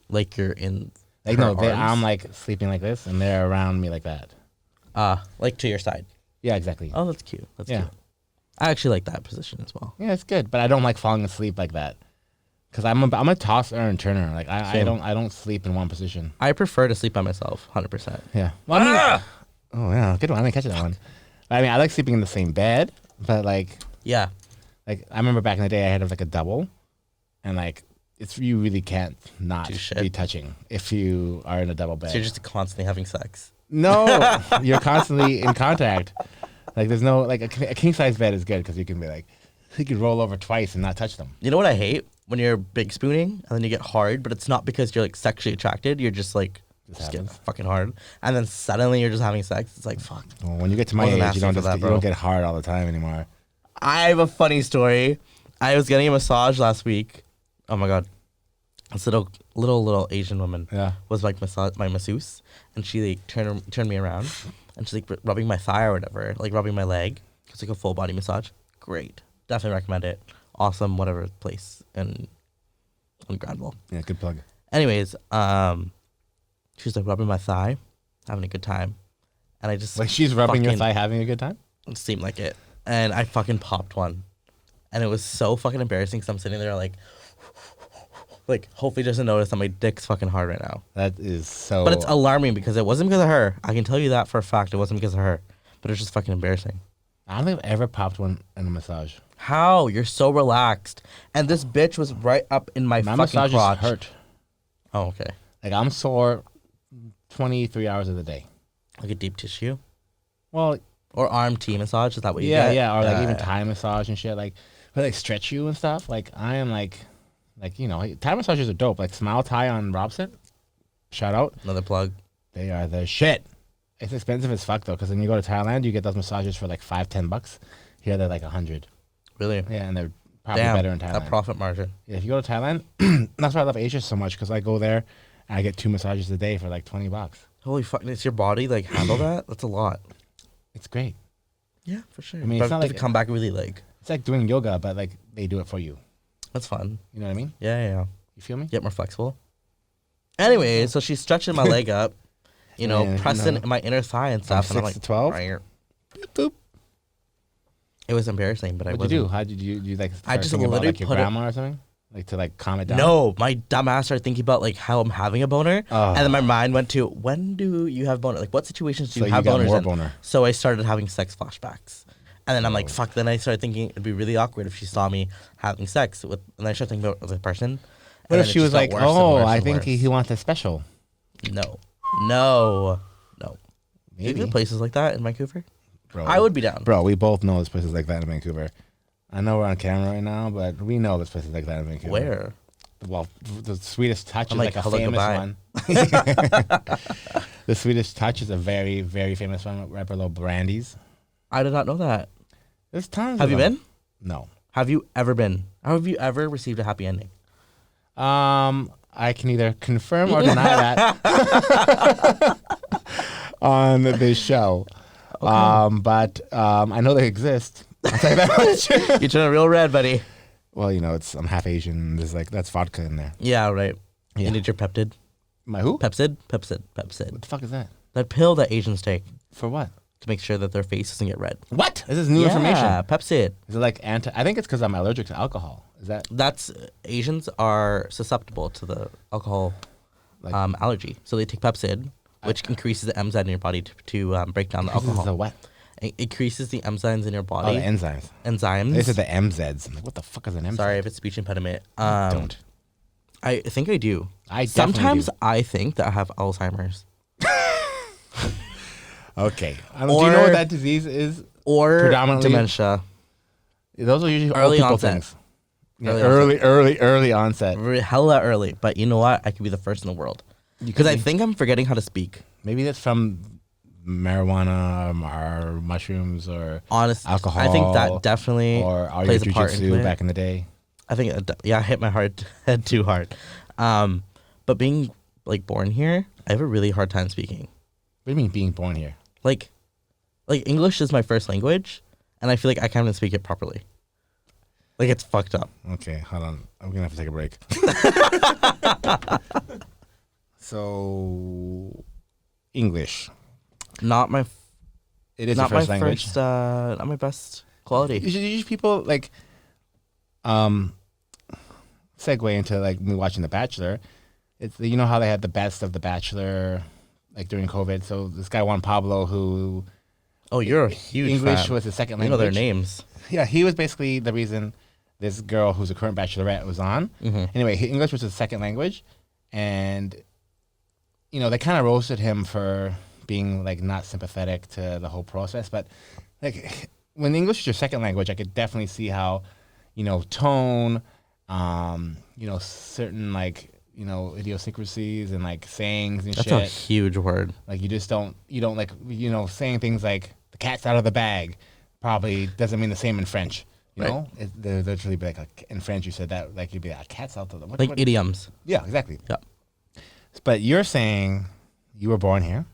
Like you're in. Like her no, arms? I'm like sleeping like this, and they're around me like that. Like to your side. Yeah, exactly. Oh, that's cute. That's Yeah. cute. I actually like that position as well. Yeah, it's good, but I don't like falling asleep like that. Cause I'm a tosser and turner. Like I don't sleep in one position. I prefer to sleep by myself, 100%. Yeah. Well, I mean, oh yeah, good one. I didn't catch that one. I mean, I like sleeping in the same bed, but like Yeah. I remember back in the day, I had like a double, and like you really can't not Do shit. be touching if you are in a double bed. So you're just constantly having sex. No, you're constantly in contact. Like there's no like a king size bed is good because you can be like you can roll over twice and not touch them. You know what I hate? When you're big spooning and then you get hard, but it's not because you're like sexually attracted. You're just like just getting fucking hard, and then suddenly you're just having sex. It's like fuck. Well, when you get to my Wasn't age, you asking don't for that, you don't get hard all the time anymore. I have a funny story. I was getting a massage last week. Oh my god, this little Asian woman was like my masseuse, and she like turned me around, and she's like rubbing my thigh or whatever, like rubbing my leg. It's like a full body massage. great. Definitely recommend it. Awesome, whatever place in Granville. Yeah, good plug. Anyways, she was like rubbing my thigh, having a good time, and I just Like she's rubbing your fucking- thigh, having a good time. It seemed like it, and I fucking popped one, and it was so fucking embarrassing because I'm sitting there like hopefully she doesn't notice that my dick's fucking hard right now. That is so. But it's alarming because it wasn't because of her. I can tell you that for a fact. It wasn't because of her, but it's just fucking embarrassing. I don't think I've ever popped one in a massage. How? You're so relaxed, and this bitch was right up in my fucking massages crotch. hurt. Oh, okay. Like I'm sore 23 hours of the day. Like a deep tissue Well, or arm T massage. Is that what you yeah, get? yeah, or like even Thai massage and shit. Like, where they stretch you and stuff. Like I am like you know, Thai massages are dope. Like Smile Thai on Robson. Shout out. Another plug. They are the shit. It's expensive as fuck though, because when you go to Thailand, you get those massages for like $5-10. Here they're like 100. Really? Yeah, and they're probably Damn, better in Thailand. that profit margin. Yeah, if you go to Thailand, that's why I love Asia so much, because I go there and I get 2 massages a day for like $20. Holy fuck! Does your body like handle that? That's a lot. It's great. Yeah, for sure. I mean, but it's not does like- it come back really like. It's like doing yoga, but like they do it for you. That's fun. You know what I mean? Yeah. You feel me? Get more flexible. Anyway, so she's stretching my leg up, Yeah, you pressing know. my inner thigh and stuff. And I'm 6 like, to 12? "Right." Boop. It was embarrassing, but I What'd you wasn't. do? How did you like? I start just thinking about, literally like your put it- grandma or something, like to like calm it down. No, my dumb ass started thinking about like how I'm having a boner, Oh. and then my mind went to when do you have boner? Like what situations do So you you have got boners more in? boner. So I started having sex flashbacks, and then I'm like, Oh. fuck. Then I started thinking it'd be really awkward if she saw me having sex with, and then I started thinking about the person. What and if then she it was just got like, worse and "Oh, worse I and think worse. he wants a special." No. Maybe, Is there places like that in Vancouver? bro. I would be down. Bro, we both know there's places like that in Vancouver. I know we're on camera right now, but we know there's places like that in Vancouver. Where? Well, the Swedish Touch I'm is like, like a hello, famous goodbye. one. The Swedish Touch is a very, very famous one right below Brandy's. I did not know that. There's tons. Have of you them. been? No. Have you ever been? Have you ever received a happy ending? I can either confirm or deny that on this show. But I know they exist. I'll tell you that much. You turn real red, buddy. Well, you know, I'm half Asian. There's like that's vodka in there. Yeah, right. Yeah. You need your Peptid. My who? Pepsid. What the fuck is that? That pill that Asians take For what? to make sure that their face doesn't get red. What? This is new information. Yeah, Pepsid. Is it like anti? I think it's because I'm allergic to alcohol. Is that That's Asians are susceptible to the alcohol like allergy, so they take Pepsid, which increases the enzyme in your body to break down the this is alcohol. the what? It increases the enzymes in your Oh, body. the enzymes. Enzymes. They said the MZs. I'm like, what the fuck is an MZ? Sorry if it's speech impediment. Don't. I think I do. I definitely Sometimes do. I think that I have Alzheimer's Okay. Do you know Or- what that disease is? or Predominantly- dementia. Those are usually Early old people onset. things. Yeah, Early early onset. Hella early, but you know what? I could be the first in the world because I think I'm forgetting how to speak. Maybe that's from marijuana or mushrooms or Honestly, alcohol. I think that definitely or are you plays a part into jujitsu it. back in the day. I think I hit my head too hard. But being like born here, I have a really hard time speaking. What do you mean being born here? Like English is my first language, and I feel like I can't even speak it properly. Like it's fucked up. Okay, hold on. I'm gonna have to take a break. So, English. Not my It is not your first my language. first not my best quality. Usually people like, segue into like me watching The Bachelor. It's you know how they had the best of The Bachelor, like during COVID. So this guy Juan Pablo, who Oh, you're a huge English fan. was his second You know language. their names. Yeah, he was basically the reason this girl who's a current bachelorette was on. Mhm. Anyway, English was his second language, and you know they kind of roasted him for being like not sympathetic to the whole process. But like when English is your second language, I could definitely see how, you know, tone, you know, certain like you know idiosyncrasies and like sayings and That's shit. a huge word. Like you don't like you know saying things like the cat's out of the bag probably doesn't mean the same in French. You Right. know, they'll literally be like in French you said that like you'd be like cat's out of the Like idioms. yeah exactly. Yeah. But you're saying you were born here,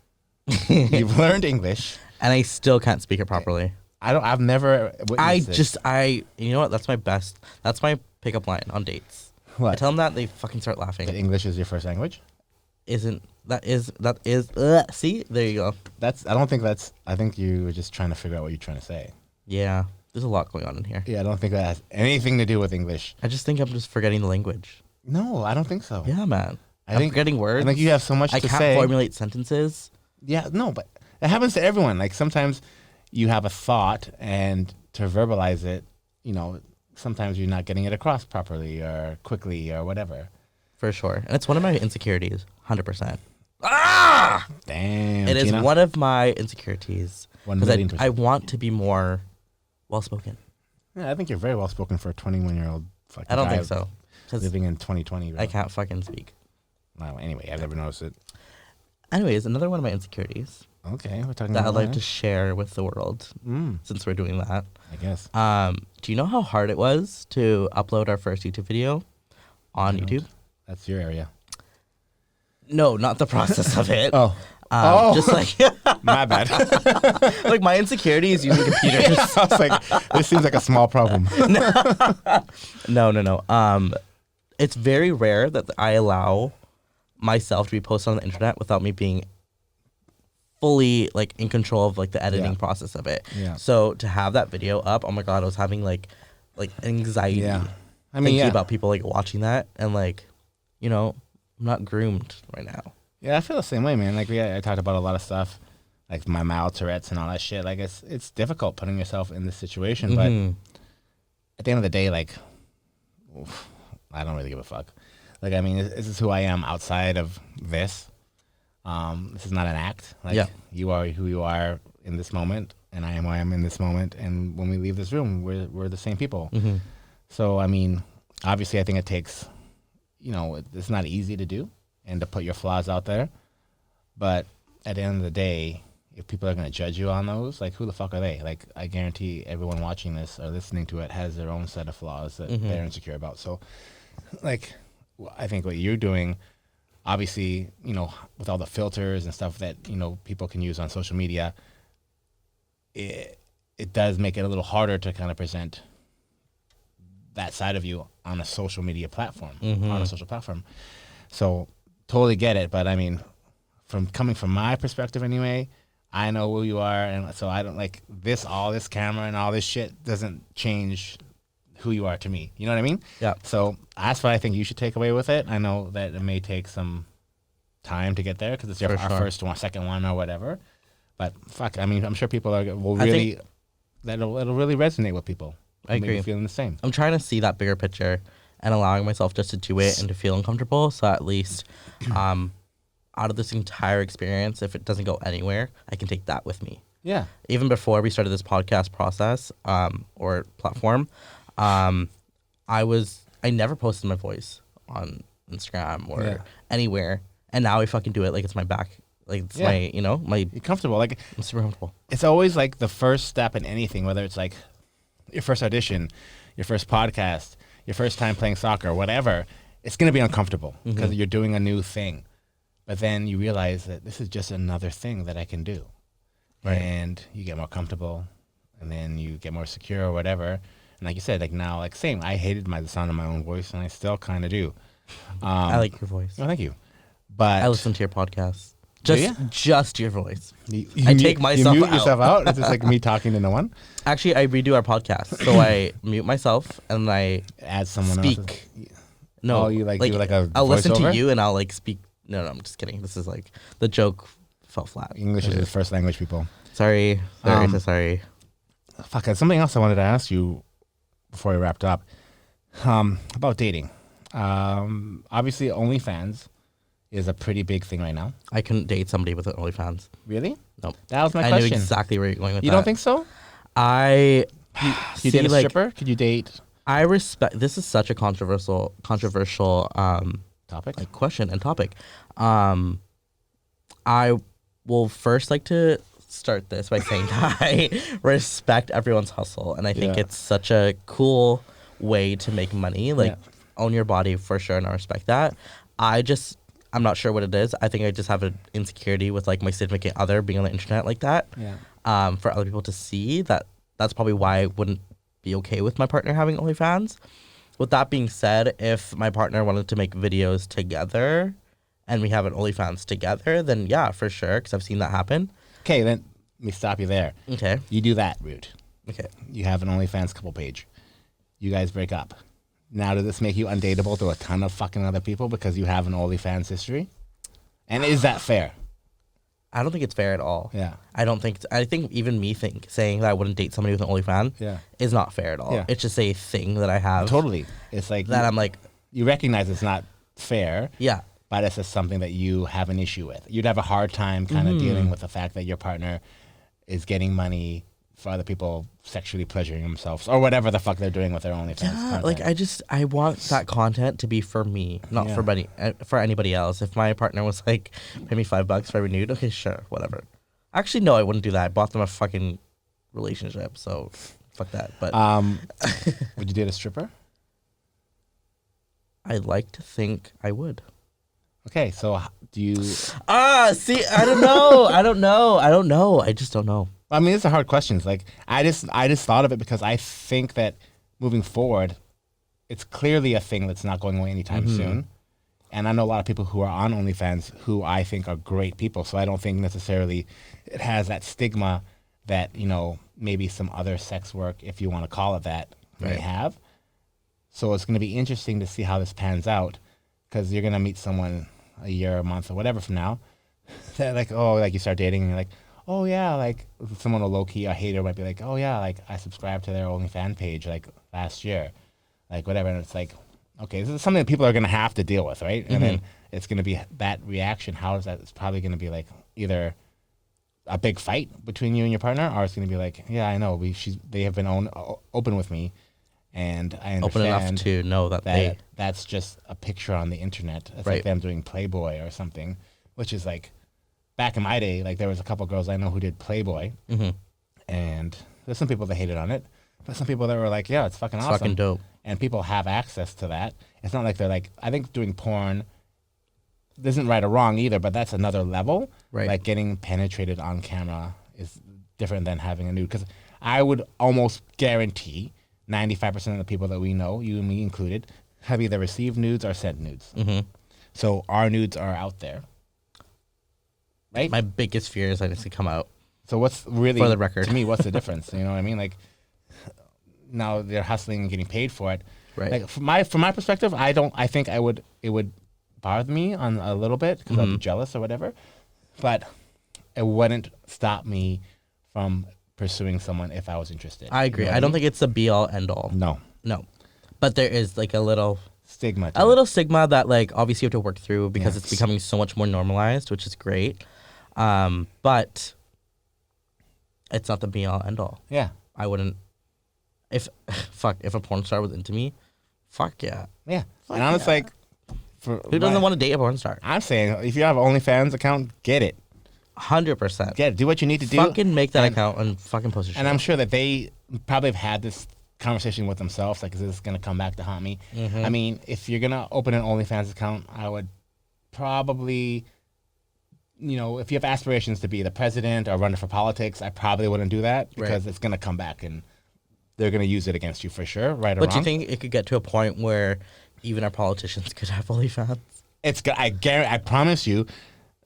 you've learned English, And I still can't speak it properly. I've never witnessed it. You know what? That's my pickup line on dates. What? I tell them that, they fucking start laughing. That English is your first language? See, there you go. I think you were just trying to figure out what you're trying to say. Yeah, there's a lot going on in here. Yeah, I don't think that has anything to do with English. I just think I'm just forgetting the language. No, I don't think so. Yeah, man. I I'm think forgetting words. I think you have so much I to can't say. formulate sentences. Yeah, no, but it happens to everyone. Like sometimes you have a thought, and to verbalize it, sometimes you're not getting it across properly or quickly or whatever. For sure. And it's one of my insecurities, 100%. Damn. It is Tina. one of my insecurities. 1,000,000%. I want to be more well-spoken. Yeah, I think you're very well spoken for a 21-year-old fucking I don't guy think so. 'Cause living in 2020. Bro. I can't fucking speak. Well, anyway, I've never noticed it. Anyways, another one of my insecurities Okay, we're talking that about I'd like to share with the world, since we're doing that. I guess. Do you know how hard it was to upload our first YouTube video on YouTube? That's your area. No, not the process of it. Oh. Just like My bad. like my insecurity is using computers. I was like, this seems like a small problem. No. It's very rare that I allow myself to be posted on the internet without me being fully like in control of like the editing process of it. Yeah. So to have that video up, oh my god, I was having like anxiety. Yeah. I mean, thinking yeah. about people like watching that and like, I'm not groomed right now. Yeah, I feel the same way, man. Like I talked about a lot of stuff, like my mild Tourette's and all that shit. Like it's difficult putting yourself in this situation, but at the end of the day, like, I don't really give a fuck. Like, I mean, this is who I am outside of this. This is not an act. Like, you are who you are in this moment, and I am who I am in this moment. And when we leave this room, we're the same people. So, I mean, obviously, I think it takes, it's not easy to do and to put your flaws out there. But at the end of the day, if people are going to judge you on those, like, who the fuck are they? Like, I guarantee everyone watching this or listening to it has their own set of flaws that they're insecure about. So, like, I think what you're doing, obviously, with all the filters and stuff that, people can use on social media, it does make it a little harder to kind of present that side of you on a social media platform, on a social platform. So totally get it. But I mean, coming from my perspective anyway, I know who you are. And so I don't like all this camera and all this shit doesn't change who you are to me. You know what I mean? Yeah. So that's what I think you should take away with it. I know that it may take some time to get there because it's our first one, second one or whatever. But fuck, I mean, I'm sure people it'll really resonate with people. I agree. Maybe feeling the same. I'm trying to see that bigger picture and allowing myself just to do it and to feel uncomfortable. So at least out of this entire experience, if it doesn't go anywhere, I can take that with me. Yeah. Even before we started this podcast process or platform, I never posted my voice on Instagram or anywhere. And now I fucking do it like it's my back. Like it's my, you're comfortable. Like I'm super comfortable. It's always like the first step in anything, whether it's like your first audition, your first podcast, your first time playing soccer, whatever. It's going to be uncomfortable because you're doing a new thing. But then you realize that this is just another thing that I can do. Right. And you get more comfortable and then you get more secure or whatever. And like you said, like now, like same, I hated the sound of my own voice and I still kind of do. I like your voice. Oh, thank you. But I listen to your podcast. Just your voice. I take myself you mute out. yourself out? It's just like me talking to no one? Actually, I redo our podcast. So I mute myself and I add someone speak. Else's. No, you like do like a I'll listen to voiceover? you and I'll like speak. No, I'm just kidding. This is like the joke fell flat. English is his first language, people. Sorry. Sorry. Fuck, something else I wanted to ask you before we wrapped up about dating. Obviously, OnlyFans is a pretty big thing right now. I couldn't date somebody with an OnlyFans. Really? Nope. That was my I question. knew exactly where you're going with that. You don't think so? I Could you date a stripper? Could you date? I respect. This is such a controversial Topic? like question and topic. I will first like to start this by saying that I respect everyone's hustle, and I think it's such a cool way to make money. Like own your body for sure, and I respect that. I'm not sure what it is. I think I just have an insecurity with like my significant other being on the internet like that. Yeah. For other people to see that that's probably why I wouldn't be okay with my partner having OnlyFans. With that being said, if my partner wanted to make videos together and we have an OnlyFans together, then yeah, for sure, because I've seen that happen. Okay, then let me stop you there. Okay. You do that, Rude. Okay. You have an OnlyFans couple page. You guys break up. Now, does this make you undateable to a ton of fucking other people because you have an OnlyFans history? And is that fair? I don't think it's fair at all. Yeah. I think even me saying that I wouldn't date somebody with an OnlyFans is not fair at all. Yeah. It's just a thing that I have. Totally. It's like that I'm like, you recognize it's not fair. yeah. But it's just something that you have an issue with. You'd have a hard time kind of dealing with the fact that your partner is getting money for other people sexually pleasuring themselves or whatever the fuck they're doing with their OnlyFans content. Like I want that content to be for me, not for anybody else. If my partner was like, pay me $5 for every nude, okay, sure, whatever. Actually, no, I wouldn't do that. I bought them a fucking relationship, so fuck that. But would you date a stripper? I'd like to think I would. Okay, so do you... See, I don't know. I just don't know. I mean, these are hard questions. Like, I just thought of it because I think that moving forward, it's clearly a thing that's not going away anytime soon. And I know a lot of people who are on OnlyFans who I think are great people. So I don't think necessarily it has that stigma that, you know, maybe some other sex work, if you want to call it that, may have. So it's going to be interesting to see how this pans out because you're going to meet someone a year, a month, or whatever from now that like, oh, like you start dating and you're like, oh yeah, like someone will low-key, a hater might be like, oh yeah, like I subscribed to their OnlyFans page like last year, like whatever. And it's like, okay, this is something that people are going to have to deal with, right? And then it's going to be that reaction. How is that? It's probably going to be like either a big fight between you and your partner, or it's going to be like, yeah, I know, they have been open with me, and I understand open enough to know that that's just a picture on the internet. It's like them doing Playboy or something, which is like, back in my day, like there was a couple girls I know who did Playboy, and there's some people that hated on it, but some people that were like, yeah, it's fucking awesome. Fucking dope. And people have access to that. It's not like they're like, I think doing porn isn't right or wrong either, but that's another level. Right. Like getting penetrated on camera is different than having a nude. Because I would almost guarantee 95% of the people that we know, you and me included, have either received nudes or sent nudes. So our nudes are out there. Right? My biggest fear is that it's to come out. So what's really, for the record, to me, what's the difference? You know what I mean? Like, now they're hustling and getting paid for it. Right. Like from my perspective, I think it would bother me on a little bit because I'd be jealous or whatever, but it wouldn't stop me from pursuing someone if I was interested. I agree. You know I don't think it's the be all end all. No. But there is like a little stigma. Little stigma that like obviously you have to work through because it's becoming so much more normalized, which is great. But it's not the be all end all. Yeah. I wouldn't. If a porn star was into me, fuck yeah. Yeah. And I was like, who doesn't want to date a porn star? I'm saying if you have an OnlyFans account, get it. 100%. Get it. Do what you need to do. Fucking make that account and fucking post your shit. And I'm sure that they probably have had this conversation with themselves, like, is this going to come back to haunt me? I mean, if you're going to open an OnlyFans account, I would probably, you know, if you have aspirations to be the president or run for politics, I probably wouldn't do that because it's going to come back and they're going to use it against you for sure, right or wrong. But do you think it could get to a point where even our politicians could have OnlyFans? I promise you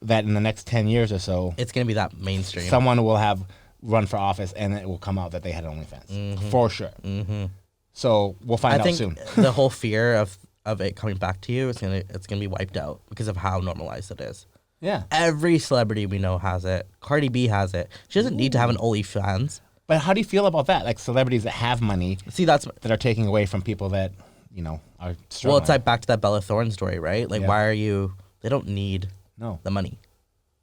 that in the next 10 years or so, it's going to be that mainstream. Someone will have run for office and it will come out that they had OnlyFans. For sure. So we'll find out soon. The whole fear of it coming back to you, it's gonna be wiped out because of how normalized it is. Yeah. Every celebrity we know has it. Cardi B has it. She doesn't need to have an OnlyFans. But how do you feel about that? Like celebrities that have money, that are taking away from people that, you know, are struggling. Well, it's like back to that Bella Thorne story, right? Like, why are you? They don't need the money.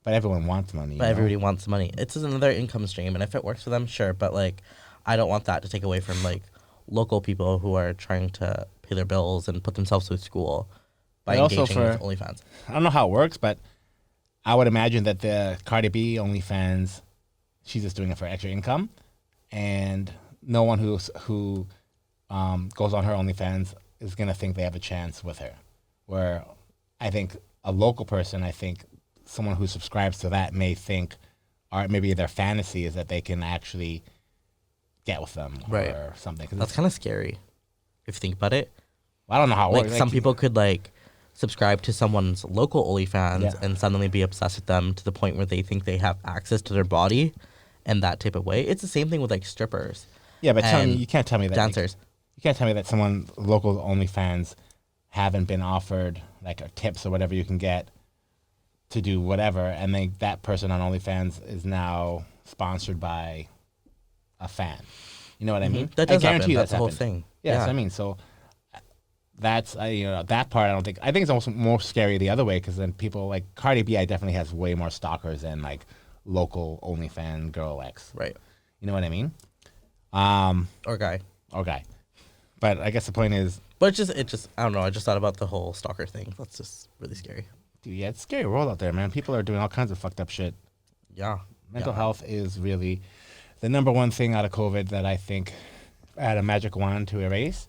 But everyone wants money. But everybody wants money. It's just another income stream, and if it works for them, sure. But like, I don't want that to take away from like local people who are trying to pay their bills and put themselves through school by engaging with OnlyFans. I don't know how it works, but I would imagine that the Cardi B OnlyFans, she's just doing it for extra income. And no one who goes on her OnlyFans is going to think they have a chance with her. Where I think a local person, someone who subscribes to that may think, or maybe their fantasy is that they can actually get with them Right. or something. 'Cause That's kind of scary if you think about it. I don't know how it Like works. some people could like subscribe to someone's local OnlyFans Yeah. and suddenly be obsessed with them to the point where they think they have access to their body in that type of way. It's the same thing with like strippers, Yeah, but and you can't tell me that dancers. You can't tell me that someone local OnlyFans haven't been offered like tips or whatever you can get to do whatever, and then that person on OnlyFans is now sponsored by a fan. You know what I mean? That does I guarantee happen. you That's the whole happened. thing. Yes, Yeah. I mean, so that's that part. I don't think. I think it's almost more scary the other way because then people like Cardi B. I definitely has way more stalkers than like local OnlyFans girl X. Right. You know what I mean? Or guy. Okay, but I guess the point is, But it just I don't know. I just thought about the whole stalker thing. That's just really scary. dude, yeah, it's a scary world out there, man. People are doing all kinds of fucked up shit. Yeah. Mental health is really the number one thing out of COVID that I think if I had a magic wand to erase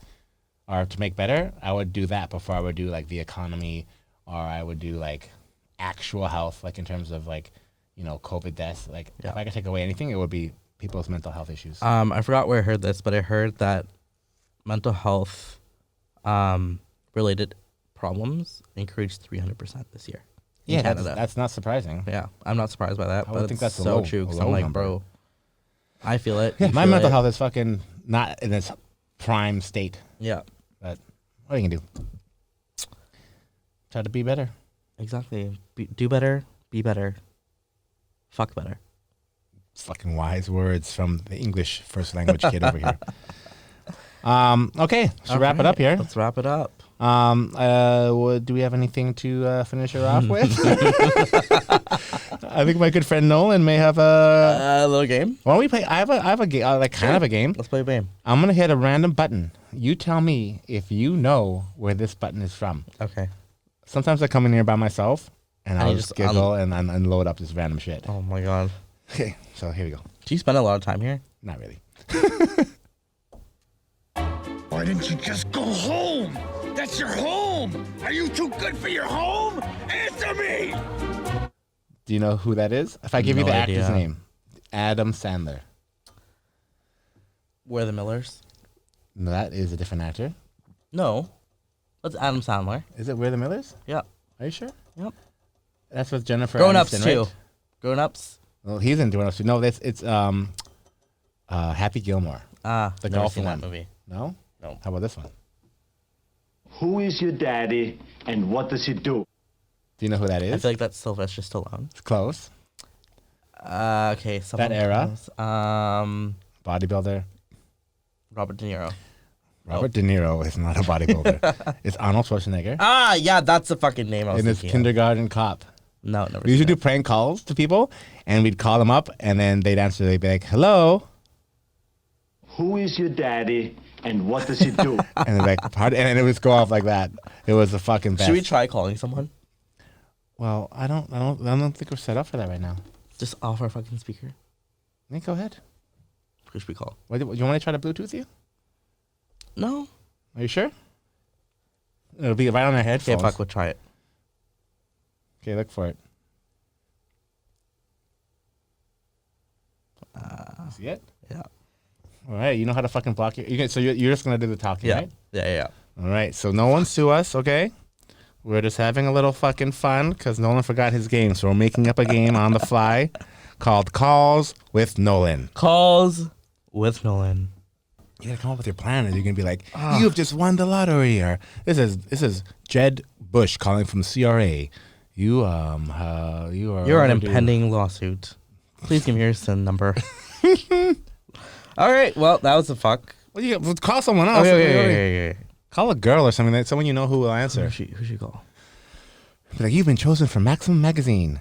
or to make better, I would do that before I would do like the economy or I would do like actual health, like in terms of like, COVID deaths. Like if I could take away anything, it would be people's mental health issues. I forgot where I heard this, but I heard that mental health related problems increased 300% this year. In Yeah, Canada. that's not surprising. Yeah, I'm not surprised by that. I but would think it's that's a so low- true. a Because low I'm like, number. bro, I feel it. Yeah, you my feel mental it. health is fucking not in its prime state. Yeah, But what are you gonna do? Try to be better. exactly. Do better. Be better. Fuck better. Fucking wise words from the English first language kid over here. Okay, so wrap it up here. Let's wrap it up. Do we have anything to finish her off with? I think my good friend Nolan may have a. A little game. Why don't we play? I have a game, like kind of a game. Let's play a game. I'm gonna hit a random button. You tell me if you know where this button is from. Okay. Sometimes I come in here by myself and And I'll you just just giggle and load up this random shit. Oh my god. Okay, so here we go. Do you spend a lot of time here? Not really. Why didn't you just go home? That's your home! Are you too good for your home? Answer me! Do you know who that is? If I give you No the actor's idea. name, Adam Sandler. We're the Millers. No, that is a different actor. No. That's Adam Sandler. Is it We're the Millers? Yeah. Are you sure? Yep. That's with Jennifer Grown Ups Aniston, too. right? Grown Ups. Well, he's in Grown Ups too. No, it's Happy Gilmore. Ah, The never golf seen one. that movie. No? No. How about this one? Who is your daddy and what does he do? Do you know who that I is? feel like that's Sylvester Stallone. It's close. Okay, someone era? close. Bodybuilder. Robert De Niro. Robert De Niro is not a bodybuilder. It's Arnold Schwarzenegger. Ah, yeah, that's the fucking name I was In his thinking of. kindergarten cop. No, never. We usually seen do prank calls to people, and we'd call them up, and then they'd answer. They'd be like, "Hello," Who is your daddy and what does he do? and they'd be like, "Pardon?" And it would go off like that. It was the fucking it. best. Should we try calling someone? Well, I don't think we're set up for that right now. Just off our fucking speaker. Nick, go ahead. Who should we call? What, you want me to try to Bluetooth you? No. Are you sure? It'll be right on our Okay, headphones. fuck, we'll try it. Okay, look for it. See it? Yeah. All right, you know how to fucking block your. So you're just gonna do the talking, Yeah. right? Yeah. All right, so no one sue us, okay? We're just having a little fucking fun because Nolan forgot his game, so we're making up a game on the fly called Calls with Nolan. Calls with Nolan. You gotta come up with your plan, and you're gonna be like, "You've just won the lottery," or "This is Jed Bush calling from CRA. You are You're an overdue." impending lawsuit. Please give me your SIN number. All right. Well, that was a fuck. Well, well, call someone else. Okay. Call a girl or something. Someone you know who will answer. Who should you call? Be like, you've been chosen for Maximum Magazine.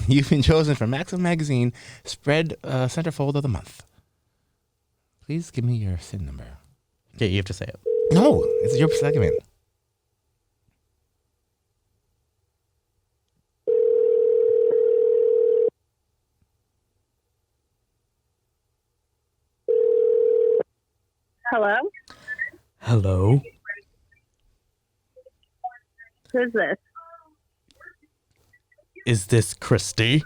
You've been chosen for Maximum Magazine Spread Centerfold of the Month. Please give me your SIN number. Okay, you have to say it. No, it's your segment. Hello? Hello. Who's this? Is this Christy?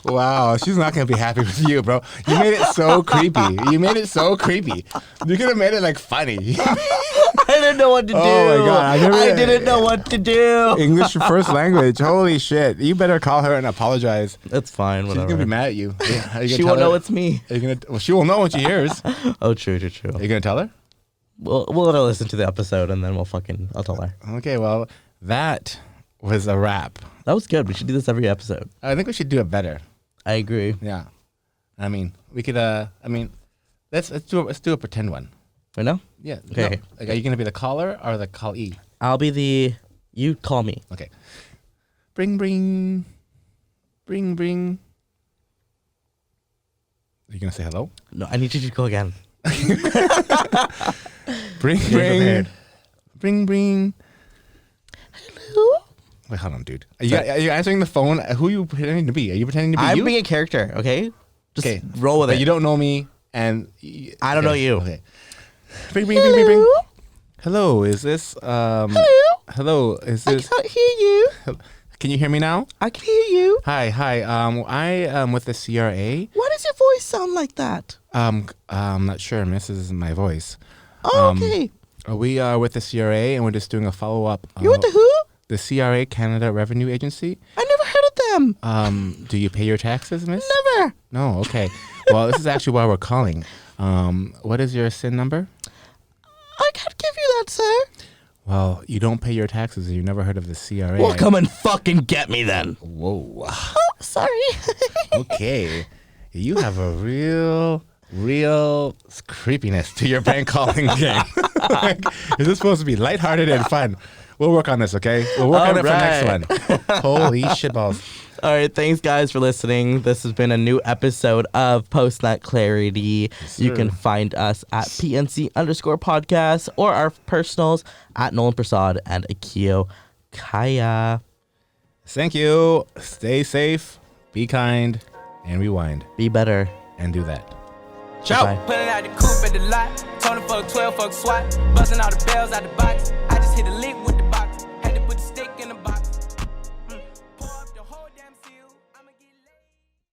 Wow, she's not gonna be happy with you, bro. You made it so creepy. You made it so creepy. You could have made it like funny. I didn't know what to do. Oh my God, I didn't know what to do. English first language. Holy shit! You better call her and apologize. That's fine. She's Whatever. gonna be mad at you. Are you She gonna won't tell know her? it's me. Are you gonna? Well, she will know when she hears. Oh, true. Are you gonna tell her? We'll let her listen to the episode and then I'll tell her. Okay, well, that was a wrap. That was good. We should do this every episode. I think we should do it better. I agree. Yeah, I mean, we could. Let's do a pretend one. Right now? Yeah. Okay. No. Like, are you gonna be the caller or the callee? I'll be you call me. Okay. Bring. Are you gonna say hello? No, I need you to go again. Bring. prepared. Bring. Hello? Wait, hold on, dude. Are you answering the phone? Who are you pretending to be? Are you pretending to be I'm you? being a character, okay? Just Okay. roll with But it. you don't know me, and I don't know you. Okay. Bring. Hello, is this Hello, is this? can't hear you. Can you hear me now? I can hear you. Hi. I am with the CRA. Why does your voice sound like that? I'm not sure, miss. This is my voice. Oh, okay. We are with the CRA, and we're just doing a follow-up. You with the who? The CRA, Canada Revenue Agency. I never heard of them. Do you pay your taxes, miss? Never. No, okay. Well, this is actually why we're calling. What is your SIN number? I can't give you that, sir. Well, you don't pay your taxes, and you never heard of the CRA. Well, come and fucking get me then. Whoa. Oh, sorry. Okay. You have a real creepiness to your prank calling game. Like, is this supposed to be lighthearted and fun? We'll work on this, okay? We'll work on it for next one. Holy shitballs. All right, thanks guys for listening. This has been a new episode of Post Nut Clarity. You can find us at PNC_podcast or our personals at Nolan Prasad and Akio Kaya. Thank you. Stay safe, be kind, and rewind. Be better. And do that. Ciao. Bye. Pulling out the coupe at the lot. Tony fuck 12, fuck SWAT. Busting all the bells out the box. I just hit a lick